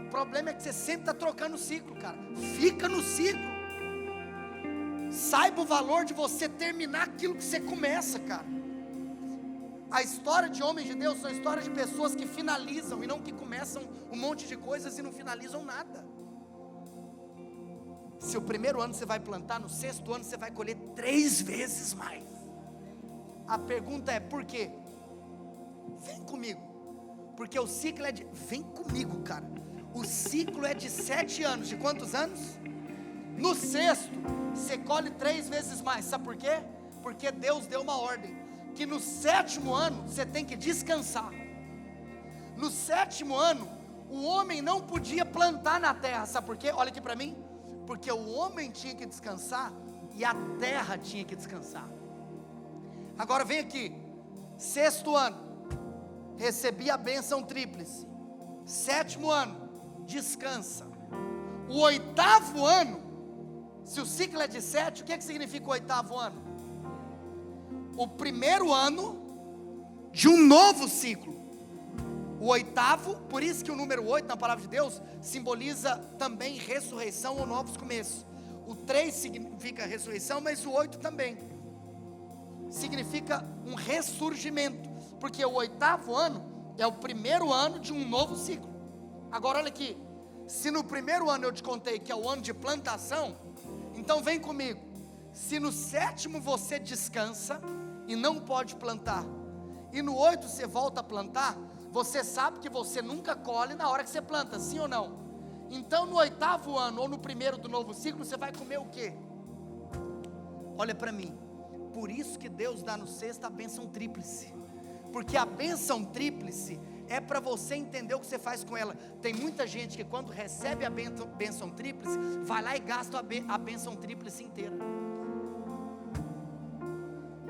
O problema é que você sempre está trocando o ciclo, cara. Fica no ciclo. Saiba o valor de você terminar aquilo que você começa, cara. A história de homens de Deus são histórias de pessoas que finalizam e não que começam um monte de coisas e não finalizam nada. Se o primeiro ano você vai plantar, no 6º ano você vai colher 3 vezes mais. A pergunta é, por quê? Vem comigo. Porque o ciclo é de... Vem comigo, cara. O ciclo é de 7 anos. De quantos anos? No 6º, você colhe 3 vezes mais. Sabe por quê? Porque Deus deu uma ordem, que no 7º ano, você tem que descansar. No 7º ano, o homem não podia plantar na terra. Sabe por quê? Olha aqui para mim. Porque o homem tinha que descansar e a terra tinha que descansar. Agora vem aqui. 6º ano, recebi a bênção tríplice. 7º ano, descansa. O 8º ano, se o ciclo é de 7, o que significa o 8º ano? O primeiro ano de um novo ciclo. O 8º, por isso que o número 8 na palavra de Deus simboliza também ressurreição ou novos começos. O 3 significa ressurreição, mas o 8 também significa um ressurgimento, porque o 8º ano é o primeiro ano de um novo ciclo. Agora olha aqui, se no primeiro ano eu te contei que é o ano de plantação, então vem comigo. Se no 7º você descansa e não pode plantar, e no 8 você volta a plantar, você sabe que você nunca colhe na hora que você planta, sim ou não? Então no 8º ano ou no primeiro do novo ciclo, você vai comer o quê? Olha para mim. Por isso que Deus dá no 6º a bênção tríplice, porque a bênção tríplice é para você entender o que você faz com ela. Tem muita gente que quando recebe a bênção tríplice, vai lá e gasta a bênção tríplice inteira.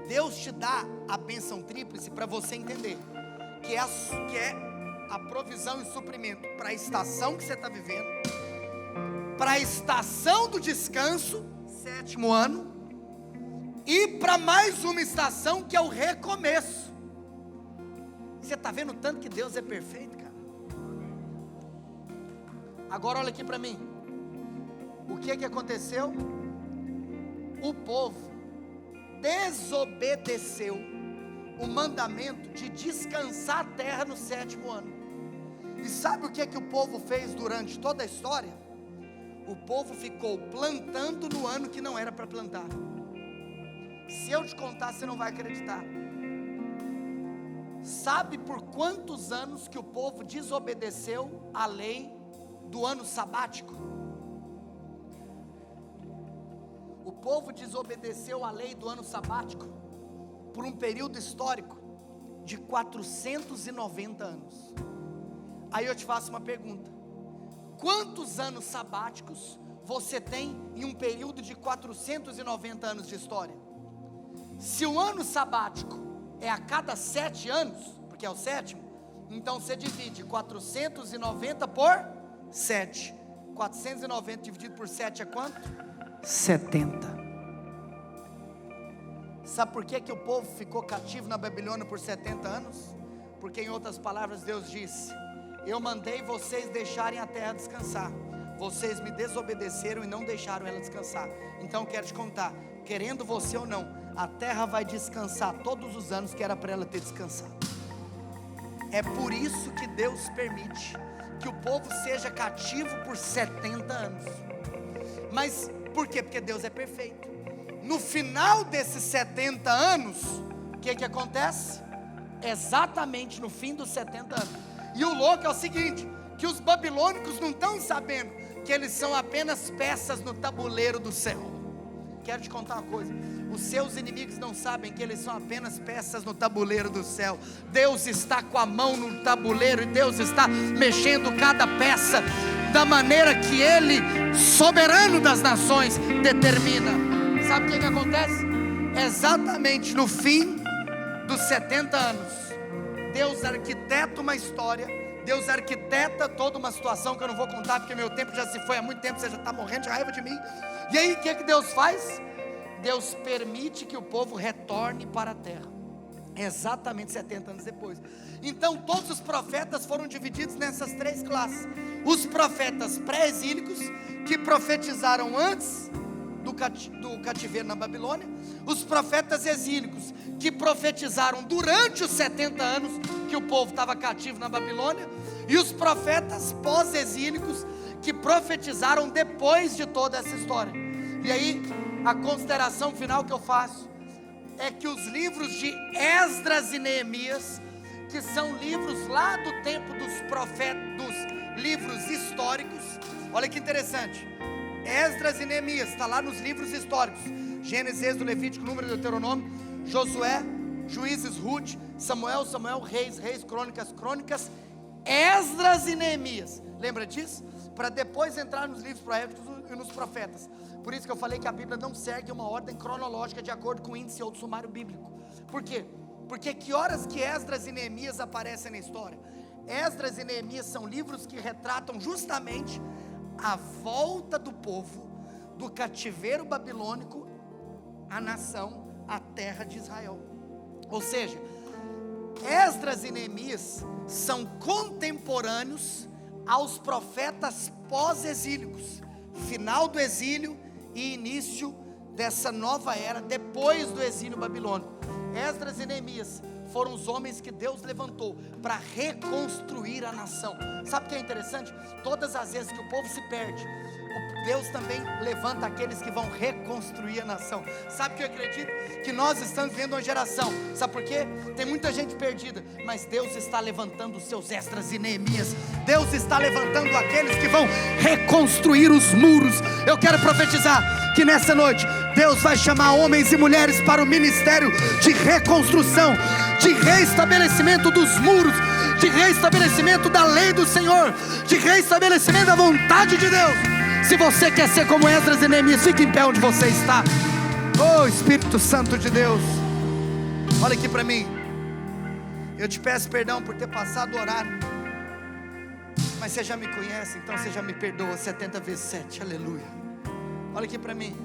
Deus te dá a bênção tríplice para você entender que é a provisão e suprimento para a estação que você está vivendo, para a estação do descanso, 7º ano, e para mais uma estação que é o recomeço. Você está vendo o tanto que Deus é perfeito, cara? Agora olha aqui para mim. o que aconteceu? O povo desobedeceu o mandamento de descansar a terra no 7º ano. E sabe o que o povo fez durante toda a história? O povo ficou plantando no ano que não era para plantar. Se eu te contar, você não vai acreditar. Sabe por quantos anos que o povo desobedeceu a lei do ano sabático? O povo desobedeceu a lei do ano sabático por um período histórico de 490 anos. Aí eu te faço uma pergunta: quantos anos sabáticos você tem em um período de 490 anos de história? Se o ano sabático é a cada 7 anos, porque é o 7º, então você divide 490 por 7. 490 dividido por 7 é quanto? 70. Sabe por que o povo ficou cativo na Babilônia por 70 anos? Porque, em outras palavras, Deus disse: eu mandei vocês deixarem a terra descansar, vocês me desobedeceram e não deixaram ela descansar. Então eu quero te contar, querendo você ou não, a terra vai descansar todos os anos que era para ela ter descansado. É por isso que Deus permite que o povo seja cativo por 70 anos. Mas por quê? Porque Deus é perfeito. No final desses 70 anos, o que acontece? Exatamente no fim dos 70 anos. E o louco é o seguinte, que os babilônicos não estão sabendo que eles são apenas peças no tabuleiro do céu. Quero te contar uma coisa: os seus inimigos não sabem que eles são apenas peças no tabuleiro do céu. Deus está com a mão no tabuleiro e Deus está mexendo cada peça da maneira que Ele, soberano das nações, determina. Sabe o que acontece? Exatamente no fim dos 70 anos, Deus arquiteta uma história, Deus arquiteta toda uma situação que eu não vou contar, porque meu tempo já se foi há muito tempo, você já está morrendo de raiva de mim. E aí o que Deus faz? Deus permite que o povo retorne para a terra, exatamente 70 anos depois. Então todos os profetas foram divididos nessas 3 classes: os profetas pré-exílicos, que profetizaram antes do cativeiro na Babilônia; os profetas exílicos, que profetizaram durante os 70 anos que o povo estava cativo na Babilônia; e os profetas pós-exílicos, que profetizaram depois de toda essa história. E aí, a consideração final que eu faço é que os livros de Esdras e Neemias, que são livros lá do tempo dos profetas, dos livros históricos, olha que interessante, Esdras e Neemias, está lá nos livros históricos: Gênesis, Êxodo, Levítico, Número, Deuteronômio, Josué, Juízes, Ruth, Samuel, Reis, Crônicas, Esdras e Neemias. Lembra disso? Para depois entrar nos livros proféticos e nos profetas. Por isso que eu falei que a Bíblia não segue uma ordem cronológica de acordo com o índice ou do sumário bíblico. Por quê? Porque que horas que Esdras e Neemias aparecem na história? Esdras e Neemias são livros que retratam justamente a volta do povo do cativeiro babilônico à nação, à terra de Israel. Ou seja, Esdras e Neemias são contemporâneos aos profetas pós-exílicos, final do exílio e início dessa nova era depois do exílio babilônico. Esdras e Neemias foram os homens que Deus levantou para reconstruir a nação. Sabe o que é interessante? Todas as vezes que o povo se perde, Deus também levanta aqueles que vão reconstruir a nação. Sabe o que eu acredito? Que nós estamos vivendo uma geração, sabe por quê? Tem muita gente perdida, mas Deus está levantando os seus Esdras e Neemias. Deus está levantando aqueles que vão reconstruir os muros. Eu quero profetizar que nessa noite Deus vai chamar homens e mulheres para o ministério de reconstrução, de reestabelecimento dos muros, de reestabelecimento da lei do Senhor, de reestabelecimento da vontade de Deus. Se você quer ser como Esdras e Neemias, fique em pé onde você está. Oh Espírito Santo de Deus, olha aqui para mim. Eu te peço perdão por ter passado o horário, mas você já me conhece, então você já me perdoa 70 vezes 7, aleluia. Olha aqui para mim.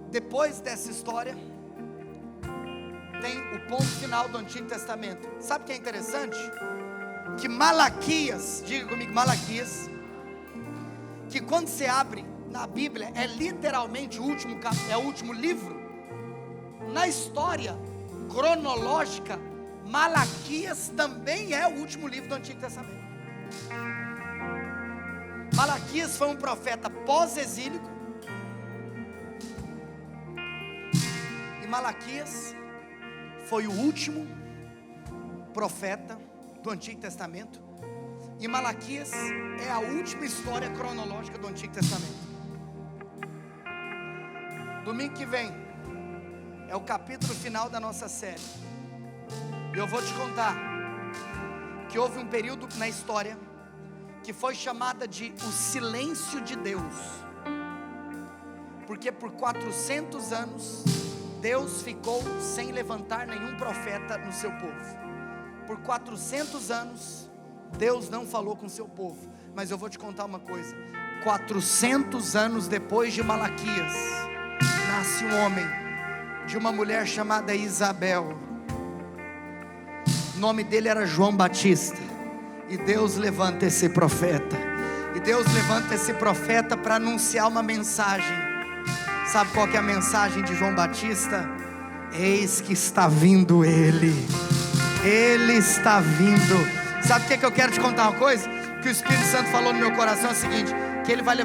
Depois dessa história, tem o ponto final do Antigo Testamento. Sabe o que é interessante? Que Malaquias, diga comigo, Malaquias, que quando você abre na Bíblia, é literalmente o último livro. Na história cronológica, Malaquias também é o último livro do Antigo Testamento. Malaquias foi um profeta pós-exílico. E Malaquias foi o último profeta do Antigo Testamento. E Malaquias é a última história cronológica do Antigo Testamento. Domingo que vem é o capítulo final da nossa série. E eu vou te contar que houve um período na história que foi chamada de o silêncio de Deus. Porque por 400 anos Deus ficou sem levantar nenhum profeta no seu povo. Por 400 anos Deus não falou com o seu povo. Mas eu vou te contar uma coisa: 400 anos depois de Malaquias, nasce um homem de uma mulher chamada Isabel. O nome dele era João Batista. E Deus levanta esse profeta. E Deus levanta esse profeta para anunciar uma mensagem. Sabe qual que é a mensagem de João Batista? Eis que está vindo ele. Ele está vindo. Sabe o que eu quero te contar uma coisa? Que o Espírito Santo falou no meu coração é o seguinte: que ele vai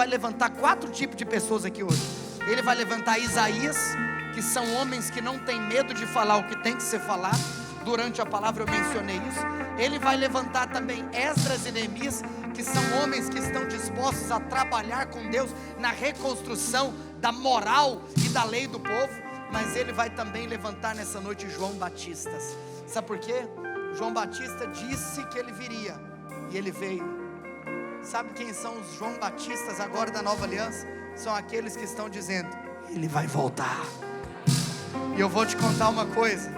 levantar quatro tipos de pessoas aqui hoje. Ele vai levantar Isaías, que são homens que não têm medo de falar o que tem que ser falado. Durante a palavra eu mencionei isso. Ele vai levantar também Esdras e Neemias, que são homens que estão dispostos a trabalhar com Deus na reconstrução da moral e da lei do povo. Mas ele vai também levantar nessa noite João Batista. Sabe por quê? João Batista disse que ele viria, e ele veio. Sabe quem são os João Batistas agora da nova aliança? São aqueles que estão dizendo: ele vai voltar. E eu vou te contar uma coisa: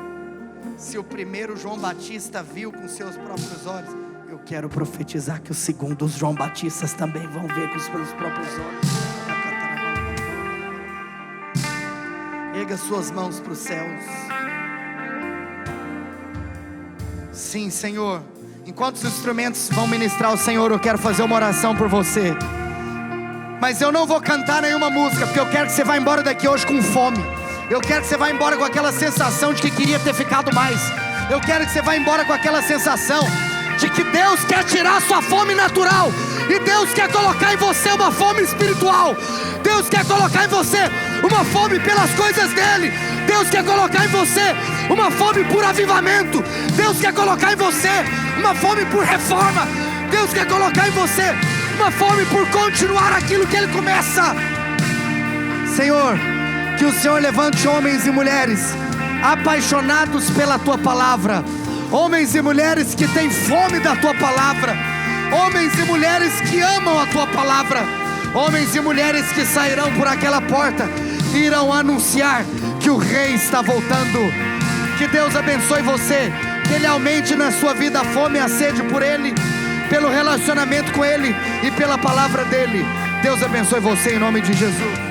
se o primeiro João Batista viu com seus próprios olhos, eu quero profetizar que os segundos João Batistas também vão ver com os seus próprios olhos. Erga suas mãos para os céus. Sim, Senhor. Enquanto os instrumentos vão ministrar ao Senhor, eu quero fazer uma oração por você. Mas eu não vou cantar nenhuma música, porque eu quero que você vá embora daqui hoje com fome. Eu quero que você vá embora com aquela sensação de que queria ter ficado mais. Eu quero que você vá embora com aquela sensação de que Deus quer tirar a sua fome natural, e Deus quer colocar em você uma fome espiritual. Deus quer colocar em você uma fome pelas coisas dele. Deus quer colocar em você uma fome por avivamento. Deus quer colocar em você uma fome por reforma. Deus quer colocar em você uma fome por continuar aquilo que ele começa. Senhor, que o Senhor levante homens e mulheres apaixonados pela tua palavra, homens e mulheres que têm fome da tua palavra, homens e mulheres que amam a tua palavra, homens e mulheres que sairão por aquela porta e irão anunciar que o Rei está voltando. Que Deus abençoe você, que Ele aumente na sua vida a fome e a sede por Ele, pelo relacionamento com Ele e pela palavra dEle. Deus abençoe você em nome de Jesus.